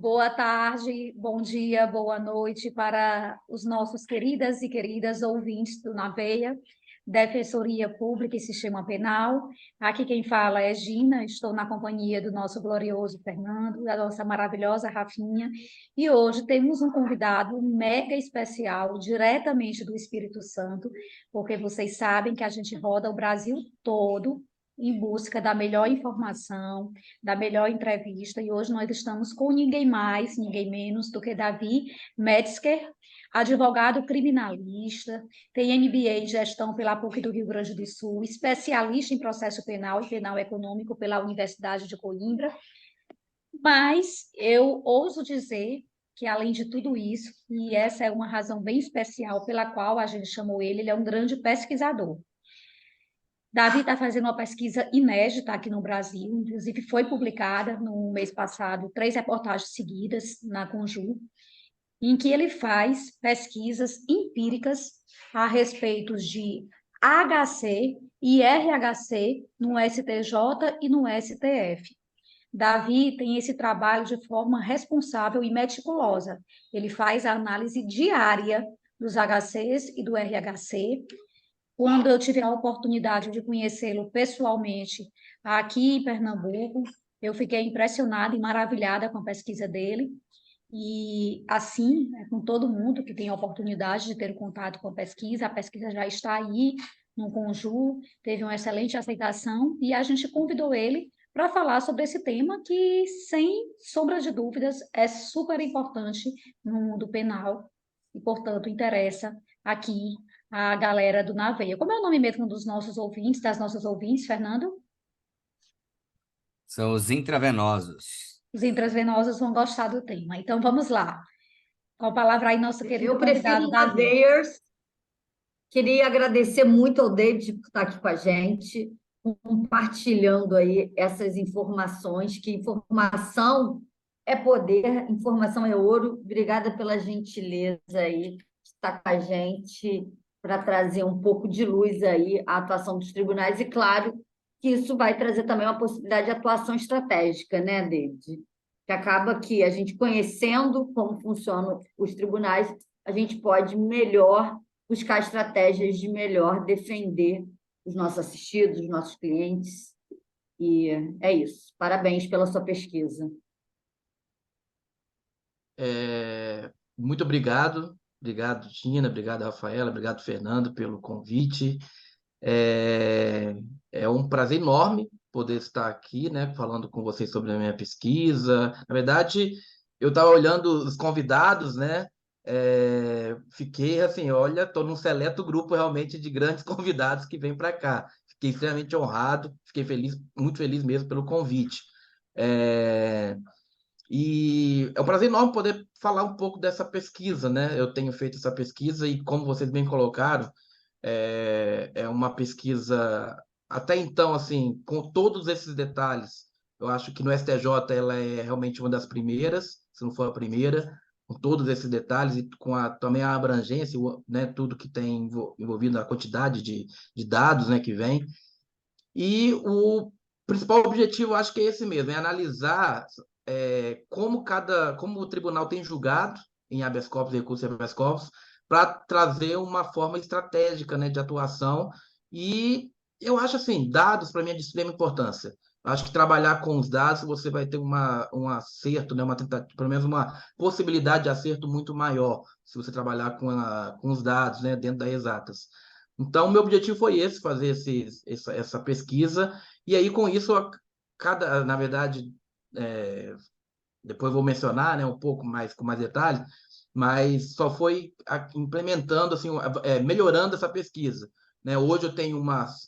Boa tarde, bom dia, boa noite para os nossos queridas e queridas ouvintes do Naveia, Defensoria Pública e Sistema Penal. Aqui quem fala é Gina, estou na companhia do nosso glorioso Fernando, da nossa maravilhosa Rafinha, e hoje temos um convidado mega especial, diretamente do Espírito Santo, porque vocês sabem que a gente roda o Brasil todo em busca da melhor informação, da melhor entrevista, e hoje nós estamos com ninguém mais, ninguém menos do que Davi Metzger, advogado criminalista, tem MBA em gestão pela PUC do Rio Grande do Sul, especialista em processo penal e penal econômico pela Universidade de Coimbra, mas eu ouso dizer que, além de tudo isso, e essa é uma razão bem especial pela qual a gente chamou ele, ele é um grande pesquisador. Davi está fazendo uma pesquisa inédita aqui no Brasil, inclusive foi publicada no mês passado 3 reportagens seguidas na Conjur, em que ele faz pesquisas empíricas a respeito de HC e RHC no STJ e no STF. Davi tem esse trabalho de forma responsável e meticulosa. Ele faz a análise diária dos HCs e do RHC. Quando eu tive a oportunidade de conhecê-lo pessoalmente aqui em Pernambuco, eu fiquei impressionada e maravilhada com a pesquisa dele. E assim, com todo mundo que tem a oportunidade de ter contato com a pesquisa já está aí no Conjur, teve uma excelente aceitação e a gente convidou ele para falar sobre esse tema que, sem sombra de dúvidas, é super importante no mundo penal e, portanto, interessa aqui a galera do Naveia. Como é o nome mesmo dos nossos ouvintes, das nossas ouvintes, Fernando? São os intravenosos. Os intravenosos vão gostar do tema. Então, vamos lá. Com a palavra aí, nosso querido Eu prefiro convidado, Davi. Laveiers. Queria agradecer muito ao David por estar aqui com a gente, compartilhando aí essas informações, que informação é poder, informação é ouro. Obrigada pela gentileza aí de estar com a gente para trazer um pouco de luz aí à atuação dos tribunais e, claro, que isso vai trazer também uma possibilidade de atuação estratégica, né, David? Que acaba que a gente conhecendo como funcionam os tribunais, a gente pode melhor buscar estratégias de melhor defender os nossos assistidos, os nossos clientes. E é isso. Parabéns pela sua pesquisa. Muito obrigado. Obrigado, Tina. Obrigado, Rafaela. Obrigado, Fernando, pelo convite. É um prazer enorme poder estar aqui, né, falando com vocês sobre a minha pesquisa. Na verdade, eu estava olhando os convidados, né? Fiquei assim, olha, estou num seleto grupo realmente de grandes convidados que vêm para cá. Fiquei extremamente honrado, fiquei feliz, muito feliz mesmo pelo convite. E é um prazer enorme poder falar um pouco dessa pesquisa, né? Eu tenho feito essa pesquisa e, como vocês bem colocaram, é uma pesquisa, até então, assim, com todos esses detalhes. Eu acho que no STJ ela é realmente uma das primeiras, se não for a primeira, com todos esses detalhes e com também a abrangência, né, tudo que tem envolvido, a quantidade de dados, né, que vem. E o principal objetivo, eu acho que é esse mesmo, é analisar como o tribunal tem julgado em habeas corpus e recurso de habeas corpus, para trazer uma forma estratégica, né, de atuação. E eu acho assim, dados para mim é de extrema importância. Acho que trabalhar com os dados você vai ter um acerto, né, uma tentativa, pelo menos uma possibilidade de acerto muito maior se você trabalhar com os dados, né, dentro das exatas. Então, meu objetivo foi esse, fazer essa pesquisa, e aí com isso, na verdade, depois vou mencionar, né, um pouco mais com mais detalhes, mas só foi implementando, assim, melhorando essa pesquisa, né? Hoje eu tenho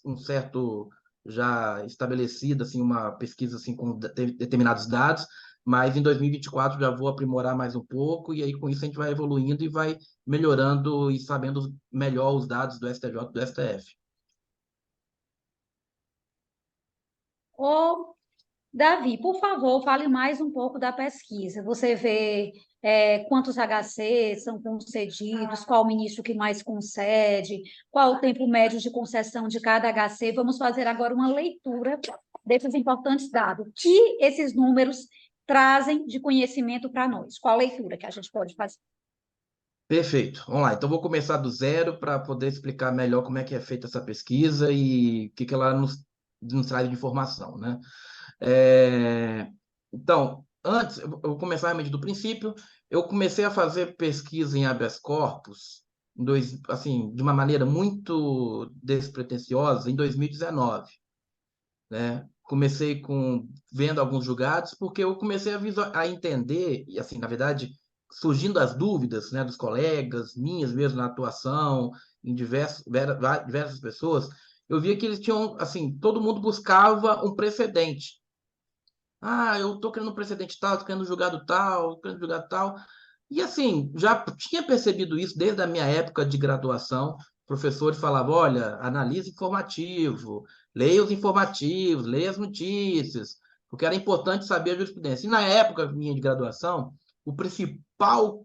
um certo já estabelecido, assim, uma pesquisa assim com determinados dados, mas em 2024 já vou aprimorar mais um pouco e aí com isso a gente vai evoluindo e vai melhorando e sabendo melhor os dados do STJ e do STF. Ô, Davi, por favor, fale mais um pouco da pesquisa. Você vê quantos HC são concedidos, qual o ministro que mais concede, qual o tempo médio de concessão de cada HC. Vamos fazer agora uma leitura desses importantes dados. Que esses números trazem de conhecimento para nós? Qual a leitura que a gente pode fazer? Perfeito. Vamos lá. Então, vou começar do zero para poder explicar melhor como é que é feita essa pesquisa e o que ela nos traz de informação, né? Então, antes, eu vou começar realmente do princípio. Eu comecei a fazer pesquisa em habeas corpus, assim, de uma maneira muito despretensiosa, em 2019, né? Comecei vendo alguns julgados, porque eu comecei a entender, e assim, na verdade, surgindo as dúvidas, né, dos colegas, minhas mesmo na atuação, em diversas pessoas, eu via que eles tinham, assim, todo mundo buscava um precedente. Ah, eu tô querendo um precedente tal, tô querendo julgado tal, tô querendo julgado tal. E assim, já tinha percebido isso desde a minha época de graduação. Professores falavam, olha, analise informativo, leia os informativos, leia as notícias, porque era importante saber a jurisprudência. E na época minha de graduação, o principal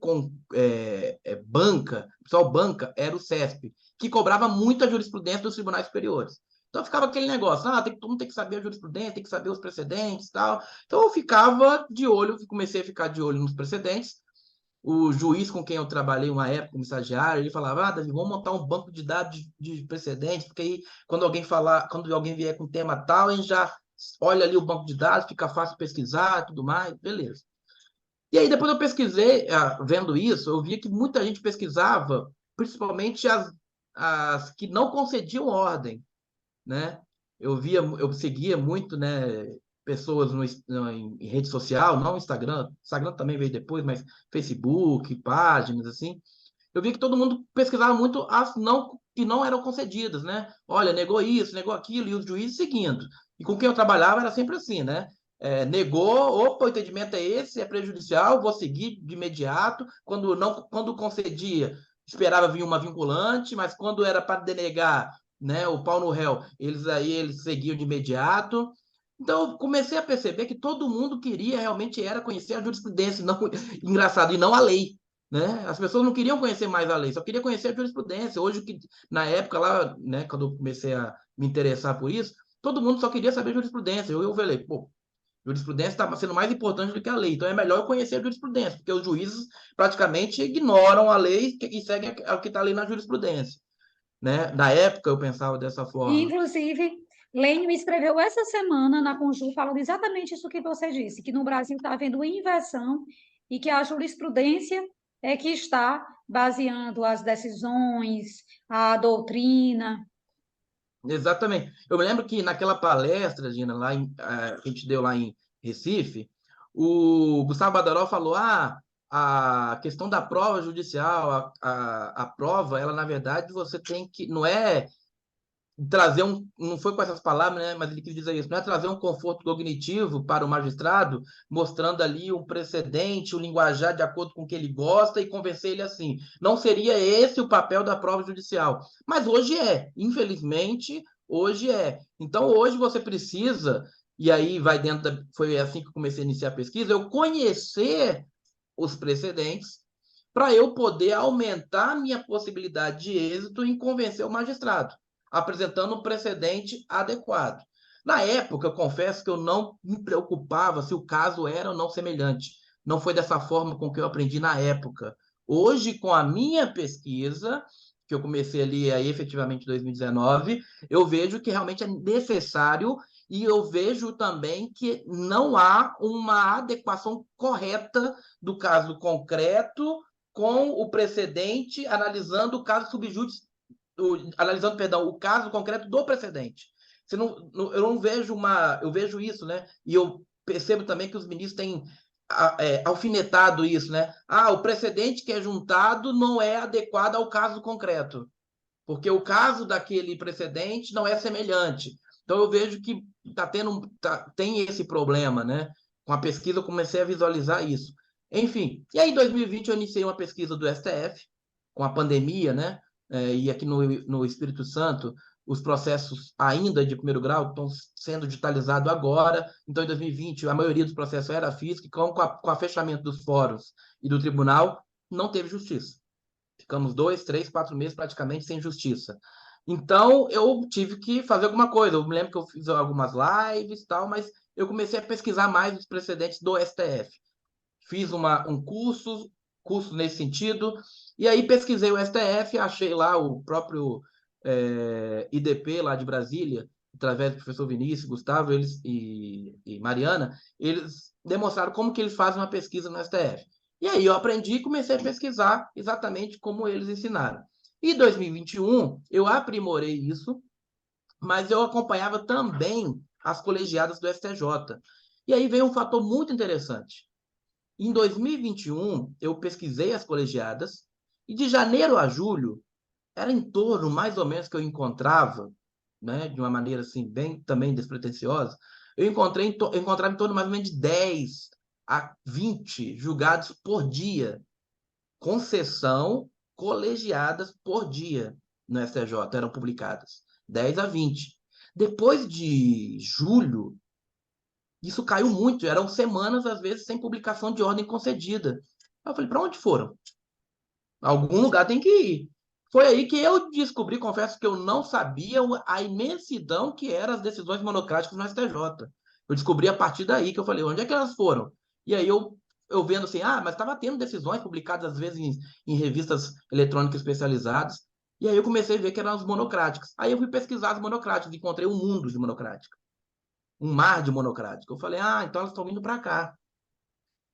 banca era o CESP, que cobrava muito a jurisprudência dos tribunais superiores. Então ficava aquele negócio, todo mundo tem que saber a jurisprudência, tem que saber os precedentes e tal. Então eu ficava de olho, comecei a ficar de olho nos precedentes. O juiz com quem eu trabalhei uma época como estagiário, ele falava, Davi, vamos montar um banco de dados de precedentes, porque aí quando alguém vier com tema tal, a gente já olha ali o banco de dados, fica fácil pesquisar, tudo mais, beleza. E aí depois eu pesquisei, vendo isso, eu via que muita gente pesquisava, principalmente as que não concediam ordem, né? Eu seguia muito, né, pessoas em rede social, não Instagram, Instagram também veio depois, mas Facebook, páginas assim. Eu vi que todo mundo pesquisava muito as que não eram concedidas, né? Olha, negou isso, negou aquilo, e os juízes seguindo. E com quem eu trabalhava era sempre assim, né? Negou, opa, o entendimento é esse, é prejudicial, vou seguir de imediato. Quando concedia, esperava vir uma vinculante, mas quando era para denegar, né, o pau no réu, eles seguiam de imediato. Então, eu comecei a perceber que todo mundo queria realmente era conhecer a jurisprudência, não, engraçado, e não a lei, né? As pessoas não queriam conhecer mais a lei, só queriam conhecer a jurisprudência. Hoje, na época lá, né, quando eu comecei a me interessar por isso, todo mundo só queria saber jurisprudência. Eu falei, pô, jurisprudência está sendo mais importante do que a lei, então é melhor eu conhecer a jurisprudência, porque os juízes praticamente ignoram a lei e seguem o que está ali na jurisprudência, né? Na época eu pensava dessa E, forma. inclusive, Lênio escreveu essa semana na Conjur falando exatamente isso que você disse, que no Brasil está havendo inversão e que a jurisprudência é que está baseando as decisões, a doutrina. Exatamente. Eu me lembro que naquela palestra, Gina, que a gente deu lá em Recife, o Gustavo Badaró falou: a questão da prova judicial, a prova, ela, na verdade, você tem que. Não é trazer não foi com essas palavras, né, mas ele quis dizer isso, não é trazer um conforto cognitivo para o magistrado, mostrando ali um precedente, o linguajar de acordo com o que ele gosta e convencer ele assim. Não seria esse o papel da prova judicial, mas hoje infelizmente, hoje é. Então, hoje você precisa, e aí foi assim que eu comecei a iniciar a pesquisa, eu conhecer os precedentes para eu poder aumentar a minha possibilidade de êxito em convencer o magistrado, apresentando um precedente adequado. Na época, eu confesso que eu não me preocupava se o caso era ou não semelhante. Não foi dessa forma com que eu aprendi na época. Hoje, com a minha pesquisa, que eu comecei ali aí, efetivamente em 2019, eu vejo que realmente é necessário e eu vejo também que não há uma adequação correta do caso concreto com o precedente, analisando o caso subjúdice, analisando, perdão, o caso concreto do precedente. Eu não vejo eu vejo isso, né? E eu percebo também que os ministros têm alfinetado isso, né? O precedente que é juntado não é adequado ao caso concreto, porque o caso daquele precedente não é semelhante. Então eu vejo que tem esse problema, né? Com a pesquisa eu comecei a visualizar isso. Enfim, e aí em 2020 eu iniciei uma pesquisa do STF, com a pandemia, né? E aqui no Espírito Santo, os processos ainda de primeiro grau estão sendo digitalizados agora. Então, em 2020, a maioria dos processos era física, e com o fechamento dos fóruns e do tribunal, não teve justiça. Ficamos 2, 3, 4 meses praticamente sem justiça. Então, eu tive que fazer alguma coisa. Eu me lembro que eu fiz algumas lives e tal, mas eu comecei a pesquisar mais os precedentes do STF. Fiz um curso nesse sentido, e aí pesquisei o STF, achei lá o próprio IDP lá de Brasília, através do professor Vinícius, Gustavo e Mariana, eles demonstraram como que eles fazem uma pesquisa no STF. E aí eu aprendi e comecei a pesquisar exatamente como eles ensinaram. Em 2021, eu aprimorei isso, mas eu acompanhava também as colegiadas do STJ. E aí veio um fator muito interessante. Em 2021, eu pesquisei as colegiadas, e de janeiro a julho, era em torno, mais ou menos, que eu encontrava, né, de uma maneira assim, bem também despretensiosa, eu encontrava em torno mais ou menos de 10 a 20 julgados por dia, com sessão colegiadas por dia no STJ, eram publicadas, 10 a 20. Depois de julho, isso caiu muito, eram semanas, às vezes, sem publicação de ordem concedida. Eu falei, para onde foram? Algum lugar tem que ir. Foi aí que eu descobri, confesso que eu não sabia a imensidão que eram as decisões monocráticas no STJ. Eu descobri a partir daí que eu falei, onde é que elas foram? E aí eu vendo assim, mas estava tendo decisões publicadas, às vezes, em revistas eletrônicas especializadas. E aí eu comecei a ver que eram as monocráticas. Aí eu fui pesquisar as monocráticas, encontrei um mundo de monocrática, um mar de monocrática. Eu falei, então elas estão vindo para cá.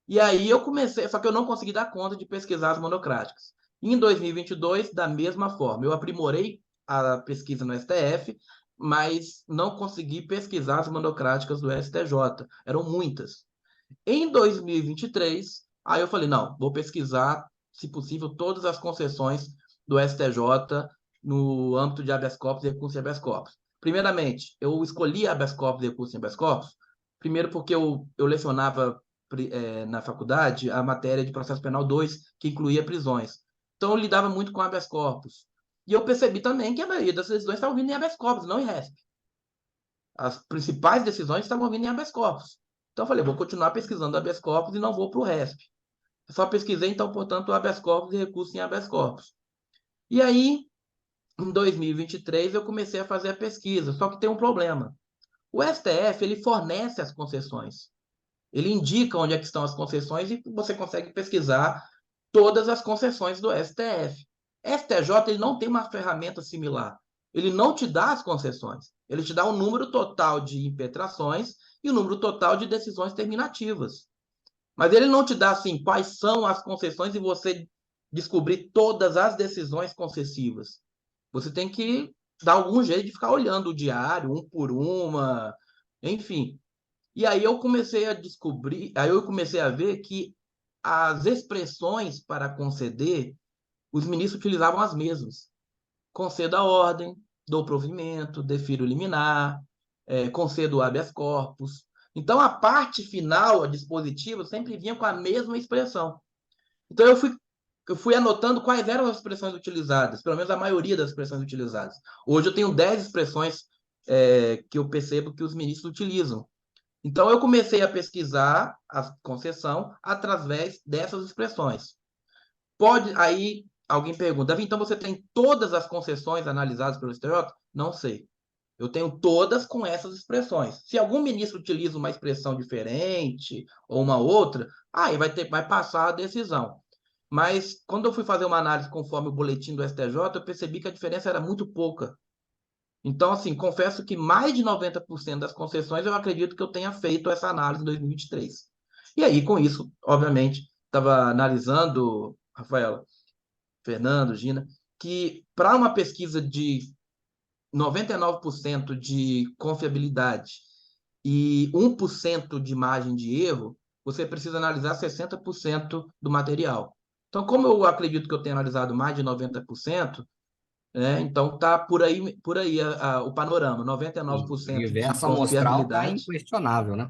E aí eu comecei, só que eu não consegui dar conta de pesquisar as monocráticas. Em 2022, da mesma forma, eu aprimorei a pesquisa no STF, mas não consegui pesquisar as monocráticas do STJ. Eram muitas. Em 2023, aí eu falei, não, vou pesquisar, se possível, todas as concessões do STJ no âmbito de habeas corpus e recurso de habeas corpus. Primeiramente, eu escolhi habeas corpus e recurso de habeas corpus, primeiro porque eu lecionava na faculdade a matéria de processo penal 2, que incluía prisões. Então, eu lidava muito com habeas corpus. E eu percebi também que a maioria das decisões estavam vindo em habeas corpus, não em RESP. As principais decisões estavam vindo em habeas corpus. Então, eu falei, vou continuar pesquisando habeas corpus e não vou para o RESP. Eu só pesquisei, então, portanto, habeas corpus e recurso em habeas corpus. E aí, em 2023, eu comecei a fazer a pesquisa, só que tem um problema. O STF, ele fornece as concessões. Ele indica onde é que estão as concessões e você consegue pesquisar todas as concessões do STF. STJ, ele não tem uma ferramenta similar. Ele não te dá as concessões. Ele te dá o número total de impetrações e o número total de decisões terminativas. Mas ele não te dá, assim, quais são as concessões e você descobrir todas as decisões concessivas. Você tem que dar algum jeito de ficar olhando o diário, um por uma, enfim. E aí eu comecei a descobrir, aí eu comecei a ver que as expressões para conceder, os ministros utilizavam as mesmas. Concedo a ordem, dou provimento, defiro liminar, concedo habeas corpus. Então, a parte final, a dispositiva, sempre vinha com a mesma expressão. Então, eu fui anotando quais eram as expressões utilizadas, pelo menos a maioria das expressões utilizadas. Hoje eu tenho 10 expressões que eu percebo que os ministros utilizam. Então, eu comecei a pesquisar a concessão através dessas expressões. Aí alguém pergunta, Davi, então você tem todas as concessões analisadas pelo STJ? Não sei. Eu tenho todas com essas expressões. Se algum ministro utiliza uma expressão diferente ou uma outra, aí vai passar a decisão. Mas quando eu fui fazer uma análise conforme o boletim do STJ, eu percebi que a diferença era muito pouca. Então, assim, confesso que mais de 90% das concessões eu acredito que eu tenha feito essa análise em 2023. E aí, com isso, obviamente, estava analisando, Rafaela, Fernando, Gina, que para uma pesquisa de 99% de confiabilidade e 1% de margem de erro, você precisa analisar 60% do material. Então, como eu acredito que eu tenho analisado mais de 90%, então tá por aí o panorama, O 99% de universo amostral está confiabilidade. inquestionável, né?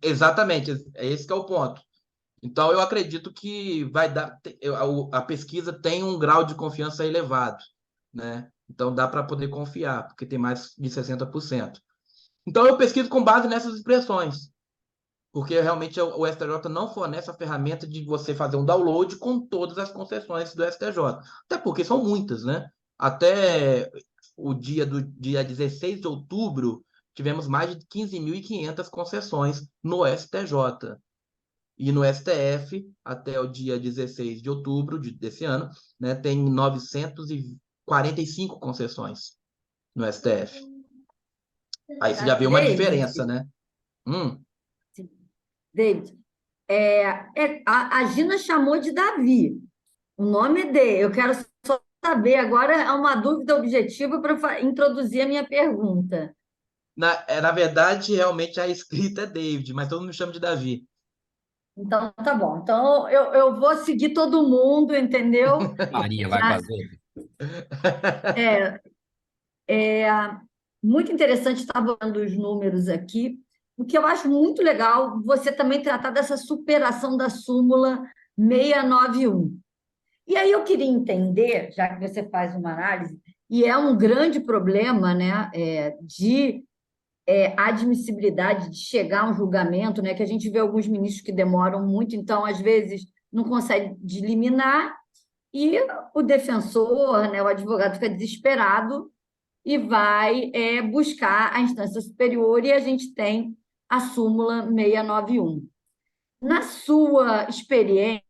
Exatamente, é esse que é o ponto. Então, eu acredito que vai dar, a pesquisa tem um grau de confiança elevado, né? Então, dá para poder confiar, porque tem mais de 60%. Então, eu pesquiso com base nessas expressões, porque realmente o STJ não fornece a ferramenta de você fazer um download com todas as concessões do STJ. Até porque são muitas, né? Até o dia 16 de outubro, tivemos mais de 15.500 concessões no STJ. E no STF, até o dia 16 de outubro desse ano, né, tem 945 concessões no STF. Aí você já vê uma diferença, né? David, a Gina chamou de Davi. O nome é dele. Eu quero só saber, agora é uma dúvida objetiva para introduzir a minha pergunta. Na verdade, realmente a escrita é David, mas todo mundo me chama de Davi. Então, tá bom. Então, eu vou seguir todo mundo, entendeu? Maria vai Já, fazer. é, é muito interessante estar vendo os números aqui. O que eu acho muito legal, você também tratar dessa superação da súmula 691. E aí eu queria entender, já que você faz uma análise, e é um grande problema, né, de admissibilidade de chegar a um julgamento, né, que a gente vê alguns ministros que demoram muito, então, às vezes, não consegue de liminar, e o defensor, né, o advogado fica desesperado e vai buscar a instância superior, e a gente tem a súmula 691. Na sua experiência,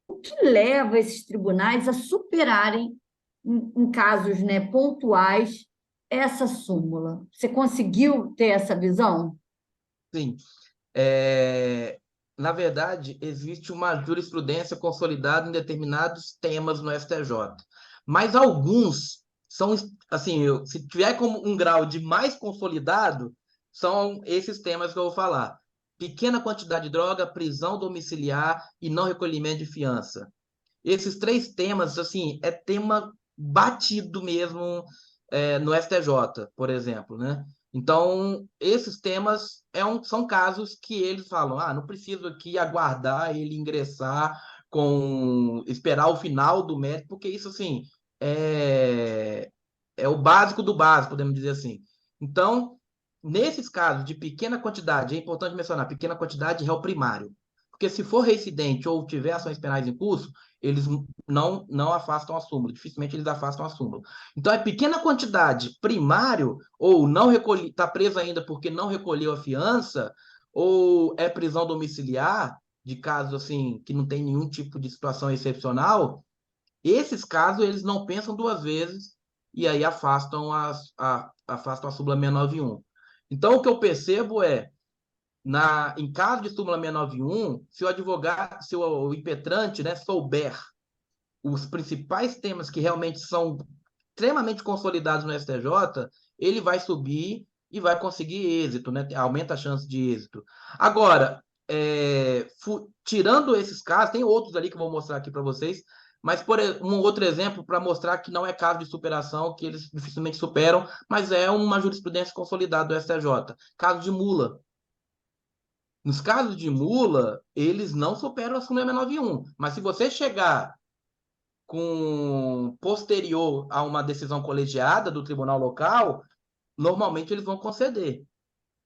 o que leva esses tribunais a superarem, em casos, né, pontuais, essa súmula? Você conseguiu ter essa visão? Sim. Na verdade, existe uma jurisprudência consolidada em determinados temas no STJ, mas alguns são, assim, se tiver como um grau de mais consolidado, são esses temas que eu vou falar. Pequena quantidade de droga, prisão domiciliar e não recolhimento de fiança. Esses três temas, assim, é tema batido mesmo no STJ, por exemplo, né? Então, esses temas são casos que eles falam, não preciso aqui aguardar ele ingressar esperar o final do mérito, porque isso, assim, é o básico do básico, podemos dizer assim. Então, nesses casos de pequena quantidade, é importante mencionar, pequena quantidade é réu primário. Porque se for reincidente ou tiver ações penais em curso, eles não afastam a súmula, dificilmente eles afastam a súmula. Então, é pequena quantidade primário, ou não recolhe, está preso ainda porque não recolheu a fiança, ou é prisão domiciliar, de casos assim, que não tem nenhum tipo de situação excepcional, esses casos eles não pensam duas vezes e aí afastam a súmula 691. Então, o que eu percebo em caso de súmula 691, se o advogado, se o impetrante, né, souber os principais temas que realmente são extremamente consolidados no STJ, ele vai subir e vai conseguir êxito, né? Aumenta a chance de êxito. Agora, tirando esses casos, tem outros ali que eu vou mostrar aqui para vocês, mas por um outro exemplo para mostrar que não é caso de superação, que eles dificilmente superam, mas é uma jurisprudência consolidada do STJ. Caso de mula. Nos casos de mula, eles não superam a súmula 691, mas se você chegar posterior a uma decisão colegiada do tribunal local, normalmente eles vão conceder.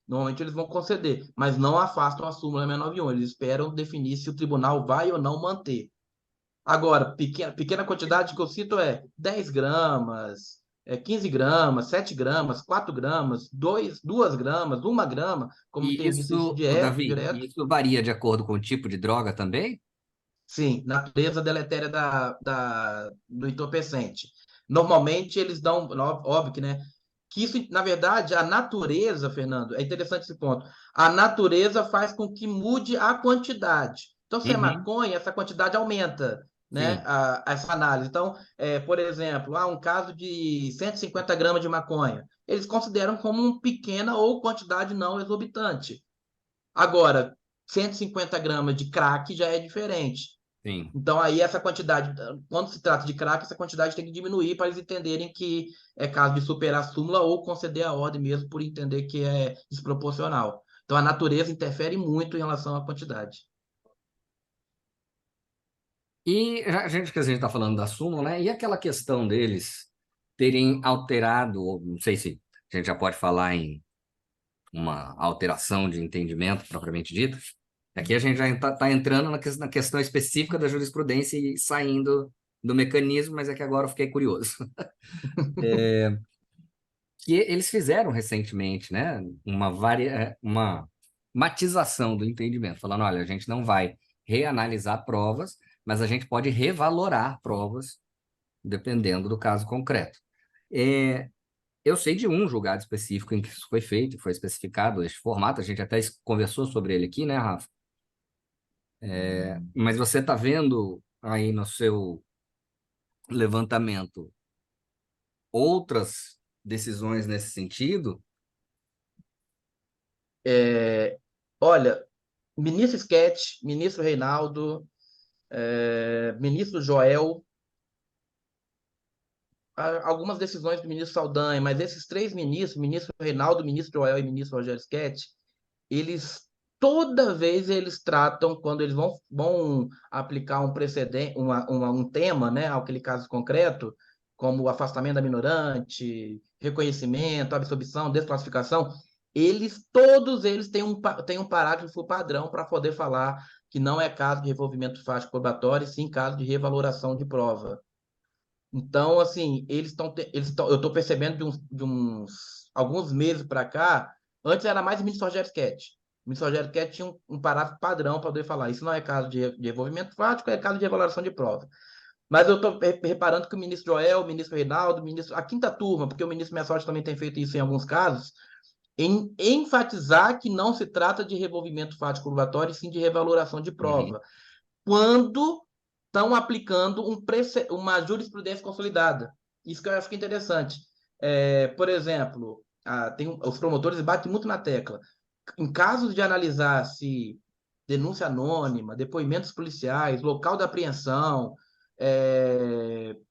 Normalmente eles vão conceder, mas não afastam a súmula 691. Eles esperam definir se o tribunal vai ou não manter. Agora, pequena quantidade que eu cito 10 gramas, 15 gramas, 7 gramas, 4 gramas, 2 gramas, 1 grama, como E tem visto isso isso, Davi, direto. isso varia de acordo com o tipo de droga também? Sim, natureza deletéria do entorpecente. Normalmente eles dão, óbvio que, né? Que isso, na verdade, a natureza, Fernando, é interessante esse ponto. A natureza faz com que mude a quantidade. Então, se é Uhum. maconha, essa quantidade aumenta, né? Sim. Essa análise. Então, por exemplo, um caso de 150 gramas de maconha, eles consideram como uma pequena ou quantidade não exorbitante. Agora, 150 gramas de crack já é diferente. Sim. Então, aí, essa quantidade, quando se trata de crack, essa quantidade tem que diminuir para eles entenderem que é caso de superar a súmula ou conceder a ordem mesmo por entender que é desproporcional. Então, a natureza interfere muito em relação à quantidade. E a gente está falando da súmula, né? E aquela questão deles terem alterado, ou não sei se a gente já pode falar em uma alteração de entendimento propriamente dita. Aqui a gente já está entrando na questão específica da jurisprudência e saindo do mecanismo, mas é que agora eu fiquei curioso. que eles fizeram recentemente, né? Uma matização do entendimento, falando, olha, a gente não vai reanalisar provas, mas a gente pode revalorar provas dependendo do caso concreto. Eu sei de um julgado específico em que isso foi feito, foi especificado este formato, a gente até conversou sobre ele aqui, né, Rafa? Mas você está vendo aí no seu levantamento outras decisões nesse sentido? Olha, ministro Sketch, ministro Reinaldo, ministro Joel, algumas decisões do ministro Saldanha, mas esses três ministros, ministro Reinaldo, ministro Joel e ministro Rogério Sketch, eles toda vez eles tratam, quando eles vão aplicar um precedente, um tema, né, aquele caso concreto, como o afastamento da minorante, reconhecimento, absolvição, desclassificação, todos eles têm um parágrafo padrão para poder falar que não é caso de revolvimento fático probatório, sim caso de revaloração de prova. Então, assim, eu estou percebendo alguns meses para cá, antes era mais o ministro Rogério Sketch. O ministro Rogério Sketch tinha um parágrafo padrão para poder falar, isso não é caso de envolvimento fático, é caso de revaloração de prova. Mas eu estou reparando que o ministro Joel, o ministro Reinaldo, a quinta turma, porque o ministro Messorti também tem feito isso em alguns casos, em enfatizar que não se trata de revolvimento fático probatório, e sim de revaloração de prova. Quando estão aplicando uma jurisprudência consolidada. Isso que eu acho que é interessante. Por exemplo, os promotores batem muito na tecla. Em casos de analisar se denúncia anônima, depoimentos policiais, local da apreensão,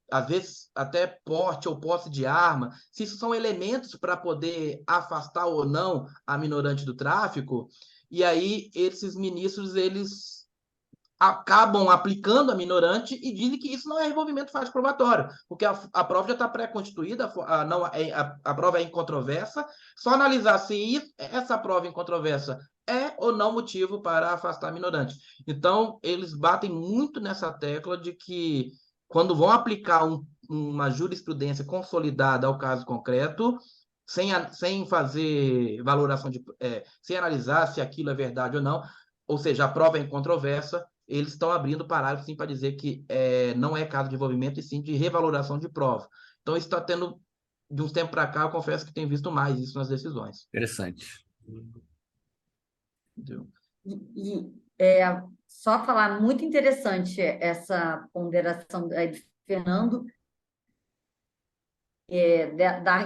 às vezes até porte ou posse de arma, se isso são elementos para poder afastar ou não a minorante do tráfico, e aí esses ministros, eles acabam aplicando a minorante e dizem que isso não é revolvimento fático probatório, porque a prova já está pré-constituída, a prova é incontroversa, só analisar se essa prova incontroversa é ou não motivo para afastar a minorante. Então, eles batem muito nessa tecla de que, quando vão aplicar uma jurisprudência consolidada ao caso concreto, sem fazer valoração sem analisar se aquilo é verdade ou não, ou seja, a prova é incontroversa, eles estão abrindo parágrafo sim para dizer que não é caso de envolvimento e sim de revaloração de prova. Então, isso está tendo, de uns tempos para cá, eu confesso que tenho visto mais isso nas decisões. Interessante. Só falar, muito interessante essa ponderação do Fernando, da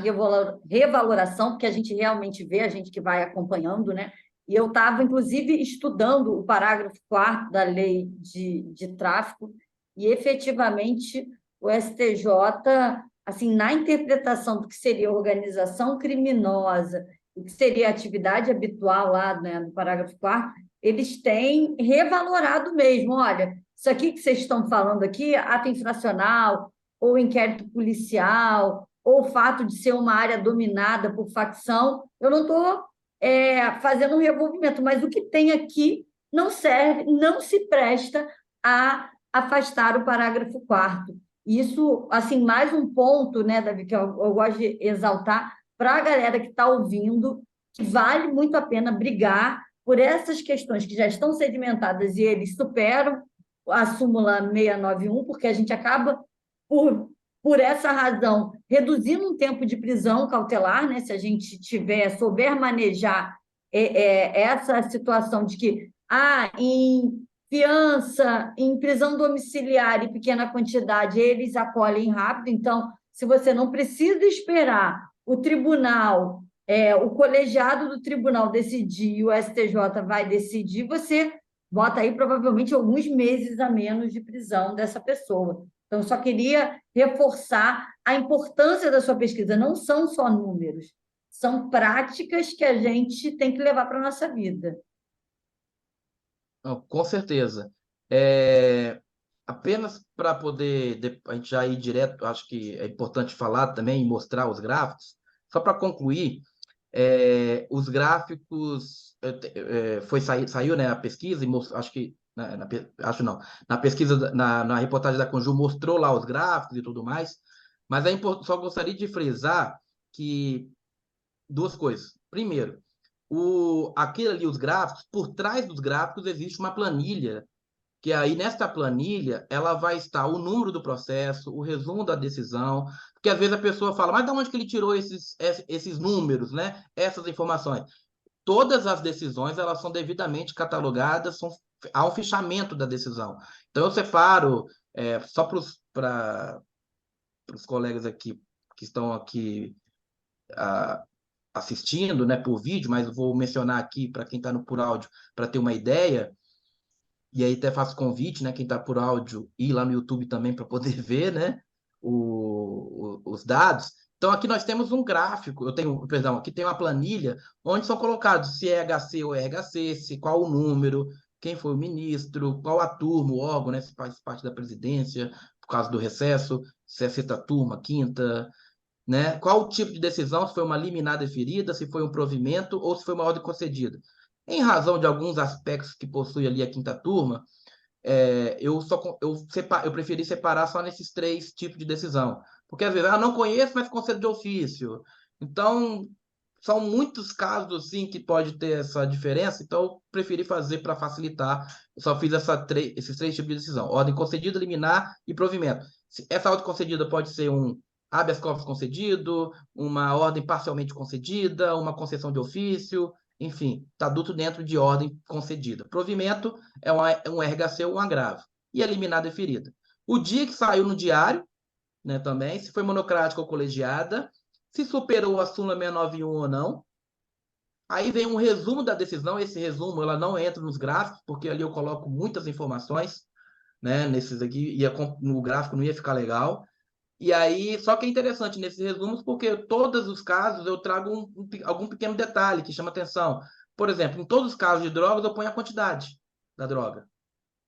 revaloração, porque a gente realmente vê, a gente que vai acompanhando, né? E eu estava, inclusive, estudando o parágrafo 4º da lei de tráfico, e, efetivamente, o STJ, assim, na interpretação do que seria organização criminosa, o que seria atividade habitual lá, né, no parágrafo 4º, eles têm revalorado mesmo. Olha, isso aqui que vocês estão falando aqui, ato infracional, ou inquérito policial, ou o fato de ser uma área dominada por facção, eu não estou fazendo um revolvimento, mas o que tem aqui não serve, não se presta a afastar o parágrafo 4º. Isso, assim, mais um ponto, né, Davi, que eu gosto de exaltar para a galera que está ouvindo, que vale muito a pena brigar por essas questões que já estão sedimentadas e eles superam a súmula 691, porque a gente acaba, por essa razão, reduzindo um tempo de prisão cautelar, né? Se a gente souber manejar essa situação de que em fiança, em prisão domiciliar e pequena quantidade, eles acolhem rápido. Então, se você não precisa esperar o tribunal, o colegiado do tribunal decidir e o STJ vai decidir, você bota aí provavelmente alguns meses a menos de prisão dessa pessoa. Então, eu só queria reforçar a importância da sua pesquisa. Não são só números, são práticas que a gente tem que levar para a nossa vida. Não, com certeza. Apenas para poder a gente já ir direto, acho que é importante falar também e mostrar os gráficos. Só para concluir, os gráficos saiu, né, a pesquisa, e acho que na pesquisa, na reportagem da Conjur mostrou lá os gráficos e tudo mais, mas só gostaria de frisar que duas coisas. Primeiro, aquele ali, os gráficos, por trás dos gráficos existe uma planilha, que aí nesta planilha ela vai estar o número do processo, o resumo da decisão, porque às vezes a pessoa fala, mas de onde que ele tirou esses números, né? Essas informações? Todas as decisões elas são devidamente catalogadas, há um fichamento da decisão. Então eu separo, só para os colegas aqui que estão aqui assistindo, né, por vídeo, mas vou mencionar aqui para quem está no por áudio, para ter uma ideia, e aí até faço convite, né, quem está por áudio, ir lá no YouTube também para poder ver, né, os dados. Então, aqui nós temos um gráfico, perdão, aqui tem uma planilha onde são colocados se é HC ou RHC, qual o número, quem foi o ministro, qual a turma, o órgão, né, se faz parte da presidência, por causa do recesso, se é sexta turma, quinta, né? Qual o tipo de decisão, se foi uma liminar deferida, se foi um provimento ou se foi uma ordem concedida. Em razão de alguns aspectos que possui ali a quinta turma, eu preferi separar só nesses três tipos de decisão. Porque às vezes, não conheço, mas concedo de ofício. Então, são muitos casos assim que pode ter essa diferença, então eu preferi fazer para facilitar. Eu só fiz esses três tipos de decisão: ordem concedida, liminar e provimento. Essa ordem concedida pode ser um habeas corpus concedido, uma ordem parcialmente concedida, uma concessão de ofício, enfim, está tudo dentro de ordem concedida. Provimento é um RHC ou um agravo. E a liminar deferida. O dia que saiu no diário, né, também, se foi monocrática ou colegiada, se superou a súmula 691 ou não. Aí vem um resumo da decisão. Esse resumo ela não entra nos gráficos, porque ali eu coloco muitas informações, né, nesses aqui, no gráfico não ia ficar legal. E aí, só que é interessante nesses resumos, porque todos os casos eu trago algum pequeno detalhe que chama atenção. Por exemplo, em todos os casos de drogas, eu ponho a quantidade da droga,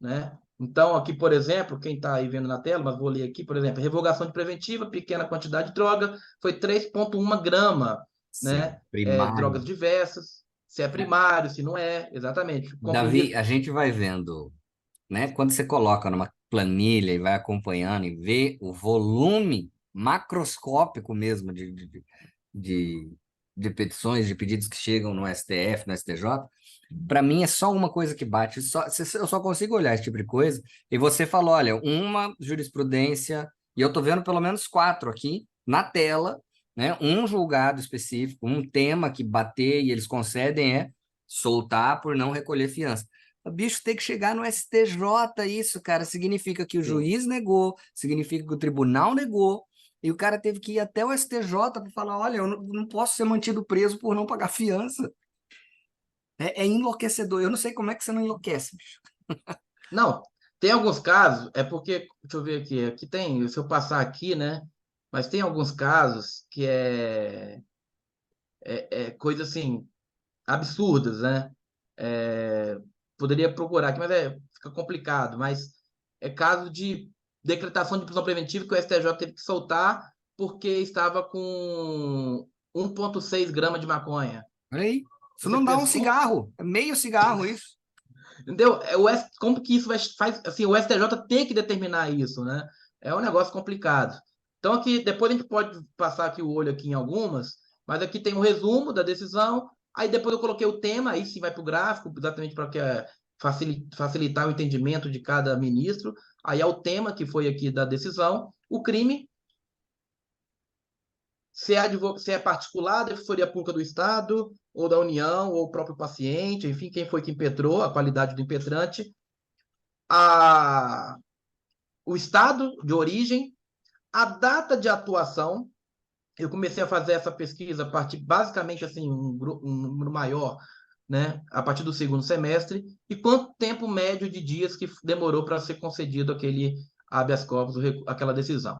né? Então, aqui, por exemplo, quem está aí vendo na tela, mas vou ler aqui, por exemplo, revogação de preventiva, pequena quantidade de droga, foi 3,1 grama, Sim, né? primário. Drogas diversas, se é primário, se não é, exatamente. Davi, Comprimido. a gente vai vendo, né? Quando você coloca numa planilha e vai acompanhando e vê o volume macroscópico mesmo de, de petições, de pedidos que chegam no STF, no STJ, para mim é só uma coisa que bate. Eu só consigo olhar esse tipo de coisa. E você falou, olha, uma jurisprudência, e eu tô vendo pelo menos 4 aqui na tela, né? Um julgado específico, um tema que bater e eles concedem é soltar por não recolher fiança. O bicho tem que chegar no STJ, isso, cara, significa que o Sim. juiz negou, significa que o tribunal negou, e o cara teve que ir até o STJ para falar, olha, eu não posso ser mantido preso por não pagar fiança. É enlouquecedor. Eu não sei como é que você não enlouquece, bicho. Não, tem alguns casos, é porque, deixa eu ver aqui tem, se eu passar aqui, né? Mas tem alguns casos que é coisa assim, absurdas, né? É, poderia procurar aqui, mas fica complicado. Mas é caso de decretação de prisão preventiva que o STJ teve que soltar porque estava com 1,6 gramas de maconha. Olha aí. Isso Você não dá um pensa, como, cigarro. É meio cigarro isso. entendeu? Como que isso faz, assim, o STJ tem que determinar isso, né? É um negócio complicado. Então, aqui, depois a gente pode passar aqui o olho aqui em algumas, mas aqui tem um resumo da decisão, aí depois eu coloquei o tema, aí sim vai para o gráfico, exatamente para facilitar o entendimento de cada ministro. Aí é o tema que foi aqui da decisão, o crime, se é particular, Defensoria Pública do Estado, ou da União, ou o próprio paciente, enfim, quem foi que impetrou, a qualidade do impetrante, a, o estado de origem, a data de atuação. Eu comecei a fazer essa pesquisa a partir, basicamente, assim, um número maior, né, a partir do segundo semestre, e quanto tempo médio de dias que demorou para ser concedido aquele habeas corpus, aquela decisão.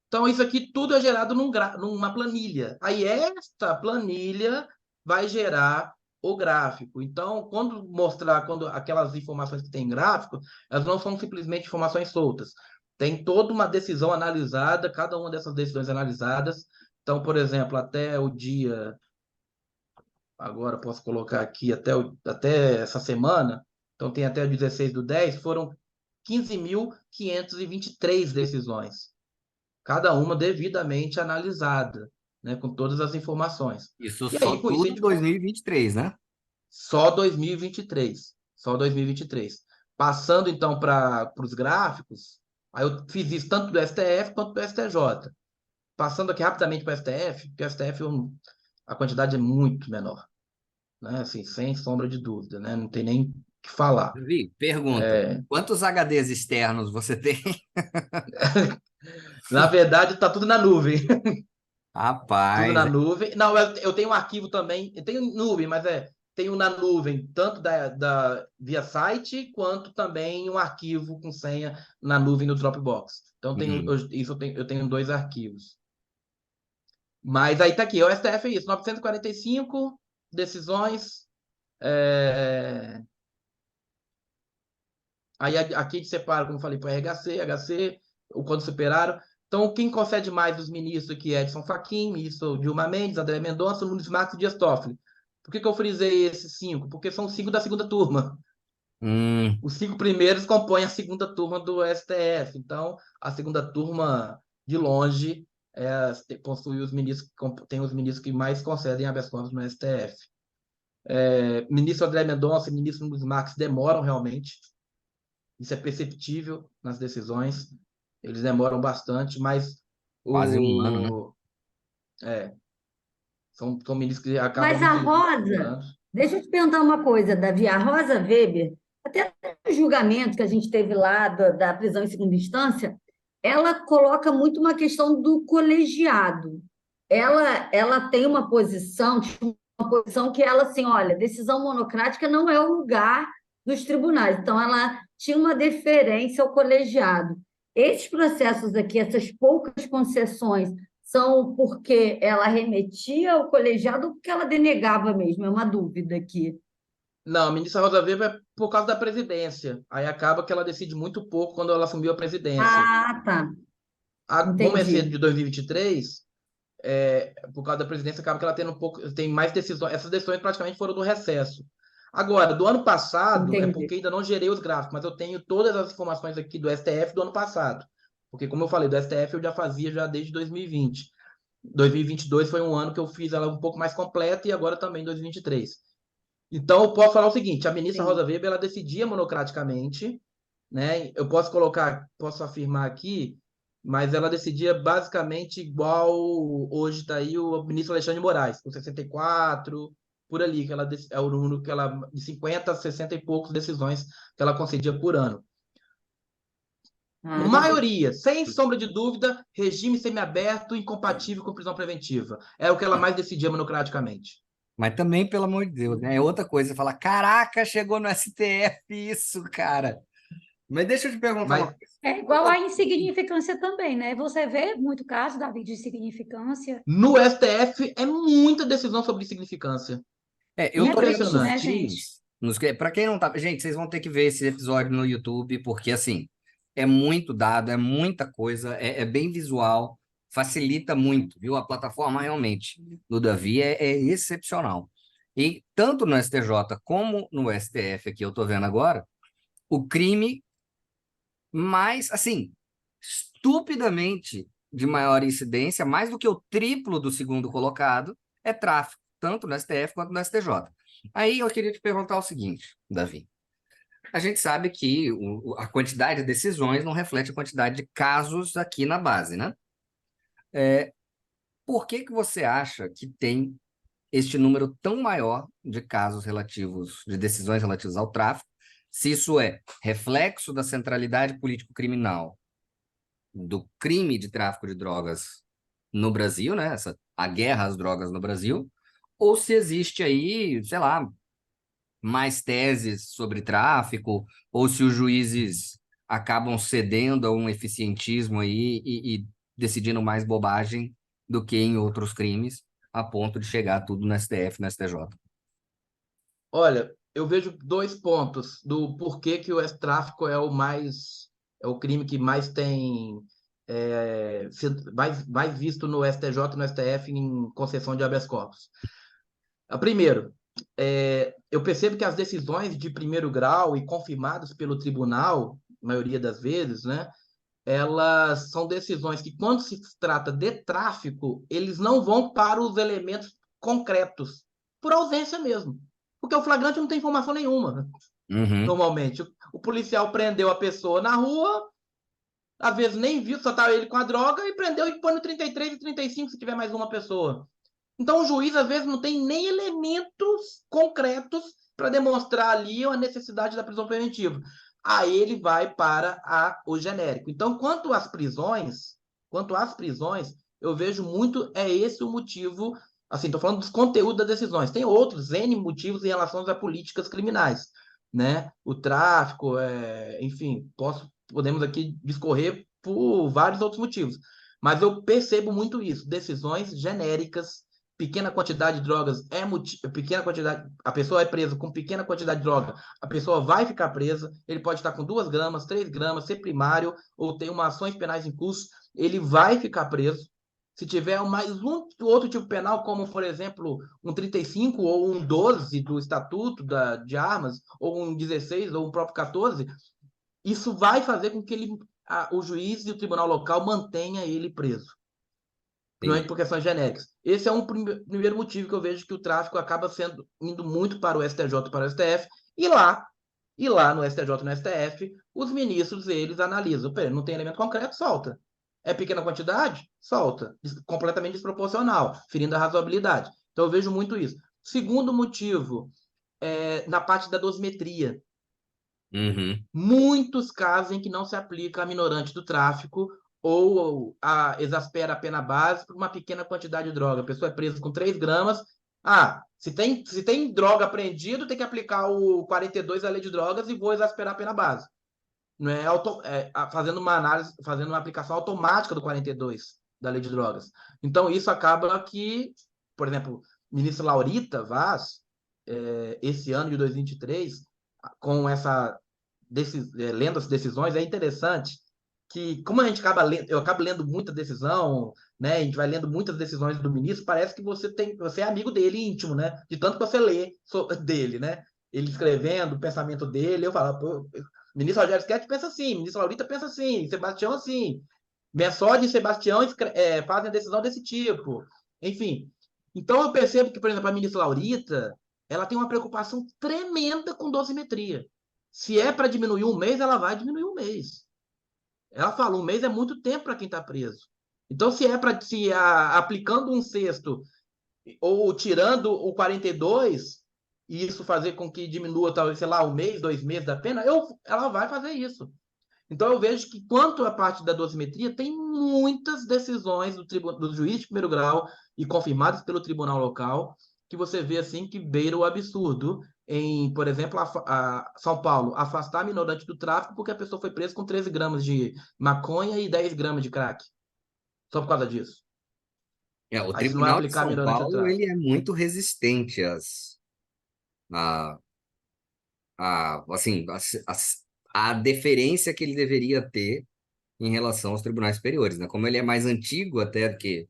Então, isso aqui tudo é gerado numa planilha. Aí, esta planilha vai gerar o gráfico. Então, quando aquelas informações que tem gráfico, elas não são simplesmente informações soltas. Tem toda uma decisão analisada, cada uma dessas decisões analisadas. Então, por exemplo, até o dia, agora posso colocar aqui, até essa semana, então tem até o 16/10, foram 15.523 decisões, cada uma devidamente analisada, né, com todas as informações. Isso E só aí, com isso, a tudo gente 2023, né? só 2023. Só 2023. Passando, então, para os gráficos, aí eu fiz isso tanto do STF quanto do STJ. Passando aqui rapidamente para o STF, porque o STF a quantidade é muito menor, né? Assim, sem sombra de dúvida, né? Não tem nem o que falar. Vi, pergunta: quantos HDs externos você tem? Na verdade, está tudo na nuvem. Tudo Rapaz, na nuvem. Não, eu tenho um arquivo também. Eu tenho nuvem, mas tenho na nuvem, tanto via site, quanto também um arquivo com senha na nuvem no Dropbox. Então, eu tenho dois arquivos. Mas aí tá aqui, o STF é isso, 945 decisões. Aí aqui a gente separa, como eu falei, para RHC, HC, o quanto superaram. Então, quem concede mais dos ministros aqui é Edson Fachin, ministro Dilma Mendes, André Mendonça, Nunes Marques e Dias Toffoli. Por que eu frisei esses 5? Porque são 5 da segunda turma. Os 5 primeiros compõem a segunda turma do STF. Então, a segunda turma, de longe, possui tem os ministros que mais concedem habeas corpus no STF. Ministro André Mendonça e ministro Nunes Marques demoram realmente. Isso é perceptível nas decisões. Eles demoram bastante, mas quase um ano, né? são ministros que acabam Mas a Rosa, demorando. deixa eu te perguntar uma coisa, Davi. A Rosa Weber, até no julgamento que a gente teve lá da prisão em segunda instância, ela coloca muito uma questão do colegiado. Ela tem uma posição que ela, assim, olha, decisão monocrática não é o lugar dos tribunais. Então, ela tinha uma deferência ao colegiado. Esses processos aqui, essas poucas concessões, são porque ela remetia ao colegiado ou porque ela denegava mesmo? É uma dúvida aqui. Não, a ministra Rosa Weber é por causa da presidência. Aí acaba que ela decide muito pouco quando ela assumiu a presidência. Ah, tá. Como é cedo Entendi. de 2023, por causa da presidência, acaba que ela tem mais decisões. Essas decisões praticamente foram do recesso. Agora, do ano passado, é Entendi. porque ainda não gerei os gráficos, mas eu tenho todas as informações aqui do STF do ano passado. Porque, como eu falei, do STF eu já fazia já desde 2020. 2022 foi um ano que eu fiz ela um pouco mais completa e agora também 2023. Então, eu posso falar o seguinte: a ministra Rosa Sim. Weber ela decidia monocraticamente, né? Posso afirmar aqui, mas ela decidia basicamente igual hoje está aí o ministro Alexandre de Moraes, com 64, por ali, que é o número que ela, de 50 a 60 e poucos decisões que ela concedia por ano. Ah, Maioria, sem sombra de dúvida, regime semiaberto, incompatível com prisão preventiva. É o que ela mais decidia monocraticamente. Mas também, pelo amor de Deus, né? É outra coisa, você fala, caraca, chegou no STF isso, cara. Mas deixa eu te perguntar uma Mas coisa. É igual a insignificância também, né? Você vê muito caso, Davi, de insignificância. no STF é muita decisão sobre insignificância. Eu É tô lendo triste, nos né, Impressionante. gente? times, para quem não tá, gente, vocês vão ter que ver esse episódio no YouTube, porque assim, é muito dado, é muita coisa, é bem visual, facilita muito, viu? A plataforma realmente do Davi é excepcional. E tanto no STJ como no STF, aqui eu tô vendo agora, o crime mais, assim, estupidamente de maior incidência, mais do que o triplo do segundo colocado, é tráfico, tanto no STF quanto no STJ. Aí eu queria te perguntar o seguinte, Davi. A gente sabe que a quantidade de decisões não reflete a quantidade de casos aqui na base, né? Por que que você acha que tem este número tão maior de casos relativos, de decisões relativas ao tráfico, se isso é reflexo da centralidade político-criminal do crime de tráfico de drogas no Brasil, né? A guerra às drogas no Brasil, ou se existe aí, sei lá, mais teses sobre tráfico, ou se os juízes acabam cedendo a um eficientismo aí e decidindo mais bobagem do que em outros crimes, a ponto de chegar tudo no STF, no STJ. Olha, eu vejo dois pontos do porquê que o tráfico é o crime que mais tem mais visto no STJ e no STF em concessão de habeas corpus. Primeiro, eu percebo que as decisões de primeiro grau e confirmadas pelo tribunal, maioria das vezes, né, elas são decisões que, quando se trata de tráfico, eles não vão para os elementos concretos, por ausência mesmo. Porque o flagrante não tem informação nenhuma, Uhum. normalmente. O policial prendeu a pessoa na rua, às vezes nem viu, só estava ele com a droga, e prendeu e põe no 33 e 35 se tiver mais uma pessoa. Então, o juiz, às vezes, não tem nem elementos concretos para demonstrar ali a necessidade da prisão preventiva. Aí ele vai para o genérico. Então, quanto às prisões, eu vejo muito, é esse o motivo, assim, estou falando dos conteúdos das decisões. Tem outros N motivos em relação a políticas criminais, né? O tráfico, enfim, podemos aqui discorrer por vários outros motivos. Mas eu percebo muito isso, decisões genéricas, pequena quantidade de drogas pequena quantidade, a pessoa é presa com pequena quantidade de droga, a pessoa vai ficar presa, ele pode estar com 2 gramas, 3 gramas, ser primário, ou ter uma ações penais em curso, ele vai ficar preso. Se tiver mais um outro tipo penal, como, por exemplo, um 35 ou um 12 do Estatuto de Armas, ou um 16 ou um próprio 14, isso vai fazer com que o juiz e o tribunal local mantenha ele preso, principalmente Entendi. por questões genéricas. Esse é um primeiro motivo que eu vejo que o tráfico acaba indo muito para o STJ, para o STF, e lá no STJ e no STF, os ministros, eles analisam. Pera, não tem elemento concreto, solta. É pequena quantidade? Solta. Completamente desproporcional, ferindo a razoabilidade. Então, eu vejo muito isso. Segundo motivo, na parte da dosimetria. Uhum. Muitos casos em que não se aplica a minorante do tráfico ou exaspera a pena base por uma pequena quantidade de droga. A pessoa é presa com 3 gramas. Se tem droga apreendida, tem que aplicar o 42 da lei de drogas e vou exasperar a pena base. Não fazendo uma análise, fazendo uma aplicação automática do 42 da lei de drogas. Então, isso acaba que, por exemplo, ministra Laurita Vaz, esse ano de 2023, com lendo as decisões, é interessante que, como a gente eu acabo lendo muita decisão, né? A gente vai lendo muitas decisões do ministro, parece que você é amigo dele íntimo, né? De tanto que você lê dele, né? Ele escrevendo o pensamento dele, eu falo, pô, ministro Rogério Sketch pensa assim, ministro Laurita pensa assim, Sebastião assim, Messode e Sebastião fazem a decisão desse tipo. Enfim, então eu percebo que, por exemplo, a ministra Laurita, ela tem uma preocupação tremenda com dosimetria. Se é para diminuir um mês, ela vai diminuir um mês. Ela fala, um mês é muito tempo para quem está preso. Então, se é para aplicando um sexto ou tirando o 42, e isso fazer com que diminua, talvez, sei lá, um mês, 2 meses da pena, ela vai fazer isso. Então, eu vejo que, quanto à parte da dosimetria, tem muitas decisões do juiz de primeiro grau e confirmadas pelo tribunal local, que você vê assim que beira o absurdo em, por exemplo, São Paulo, afastar a minorante do tráfico porque a pessoa foi presa com 13 gramas de maconha e 10 gramas de crack. Só por causa disso. O Aí você não vai Tribunal de aplicar a São minorante do Paulo, tráfico. ele é muito resistente a, assim, a deferência que ele deveria ter em relação aos tribunais superiores, né? Como ele é mais antigo até do que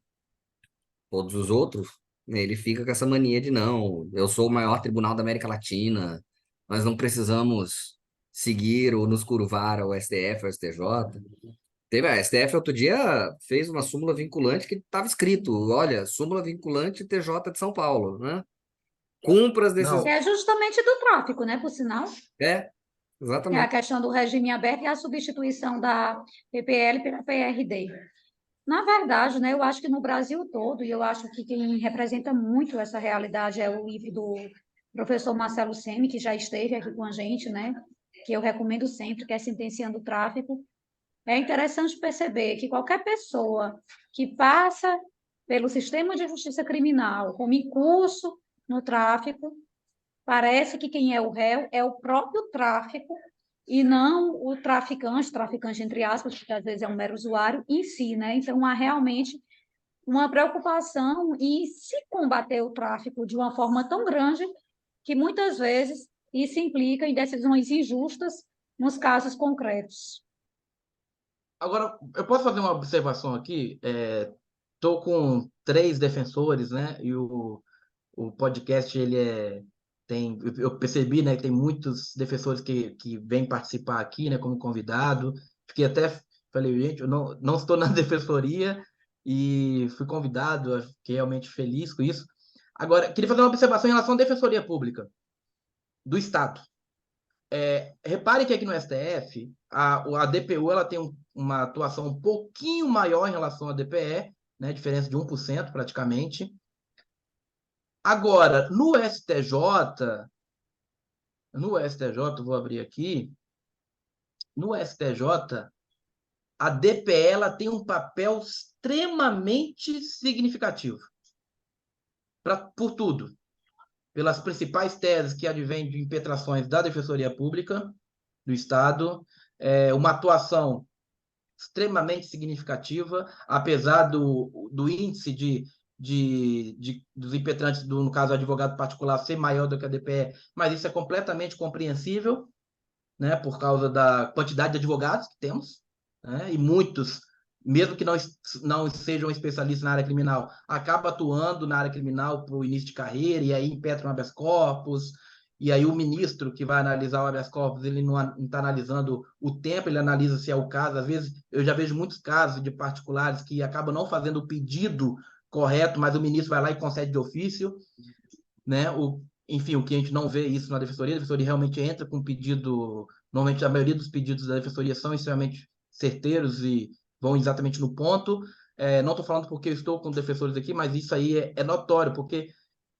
todos os outros, né, ele fica com essa mania de não, eu sou o maior tribunal da América Latina, nós não precisamos seguir ou nos curvar ao STF, ao STJ. Teve a STF outro dia fez uma súmula vinculante que estava escrito, olha, súmula vinculante TJ de São Paulo, né? Cumpra as Que decisões. Não, é justamente do tráfico, né, por sinal? É a Exatamente. questão do regime aberto e a substituição da PPL pela PRD. Na verdade, né, eu acho que no Brasil todo, e eu acho que quem representa muito essa realidade é o livro do professor Marcelo Semi, que já esteve aqui com a gente, né, que eu recomendo sempre, que é Sentenciando o Tráfico. É interessante perceber que qualquer pessoa que passa pelo sistema de justiça criminal como incurso no tráfico, parece que quem é o réu é o próprio tráfico e não o traficante entre aspas, porque às vezes é um mero usuário em si, né? Então há realmente uma preocupação em se combater o tráfico de uma forma tão grande que muitas vezes isso implica em decisões injustas nos casos concretos. agora, eu posso fazer uma observação aqui? Estou com 3 defensores, né? E o podcast, eu percebi, né, que tem muitos defensores que vêm participar aqui, né, como convidado. Fiquei até falei, gente, eu não estou na defensoria e fui convidado, fiquei realmente feliz com isso. Agora, queria fazer uma observação em relação à defensoria pública do Estado. Repare que aqui no STF, a DPU ela tem uma atuação um pouquinho maior em relação à DPE, né, diferença de 1% praticamente. Agora, no STJ, vou abrir aqui, no STJ, a DPE ela tem um papel extremamente significativo por tudo. Pelas principais teses que advêm de impetrações da Defensoria Pública do Estado, uma atuação extremamente significativa, apesar do índice dos impetrantes, no caso, do advogado particular, ser maior do que a DPE, mas isso é completamente compreensível, né, por causa da quantidade de advogados que temos, né, e muitos, mesmo que não sejam especialistas na área criminal, acabam atuando na área criminal para o início de carreira, e aí impetram habeas corpus, e aí o ministro que vai analisar o habeas corpus, ele não está analisando o tempo, ele analisa se é o caso. Às vezes, eu já vejo muitos casos de particulares que acabam não fazendo o pedido correto, mas o ministro vai lá e concede de ofício, né? Enfim, o que a gente não vê isso na defensoria, a defensoria realmente entra com pedido, normalmente a maioria dos pedidos da defensoria são extremamente certeiros e vão exatamente no ponto. Não estou falando porque eu estou com defensores aqui, mas isso aí é notório, porque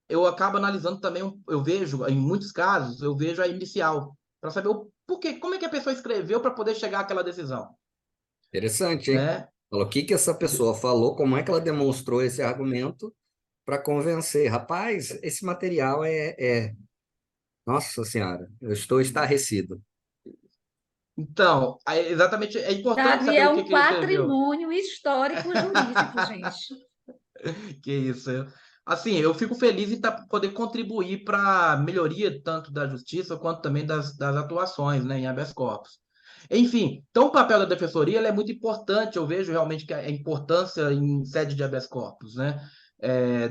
eu acabo analisando também, eu vejo, em muitos casos, eu vejo a inicial, para saber o porquê, como é que a pessoa escreveu para poder chegar àquela decisão, Interessante, hein? né? Falou, o que que essa pessoa falou, como é que ela demonstrou esse argumento para convencer. Rapaz, esse material Nossa Senhora, eu estou estarrecido. Então, exatamente, é importante Davi saber é o que um que ele escreveu. patrimônio histórico jurídico, gente. Que isso. Assim, eu fico feliz em poder contribuir para a melhoria tanto da justiça quanto também das atuações, né, em habeas corpus. Enfim, então o papel da defensoria ele é muito importante. Eu vejo realmente que a importância em sede de habeas corpus, né?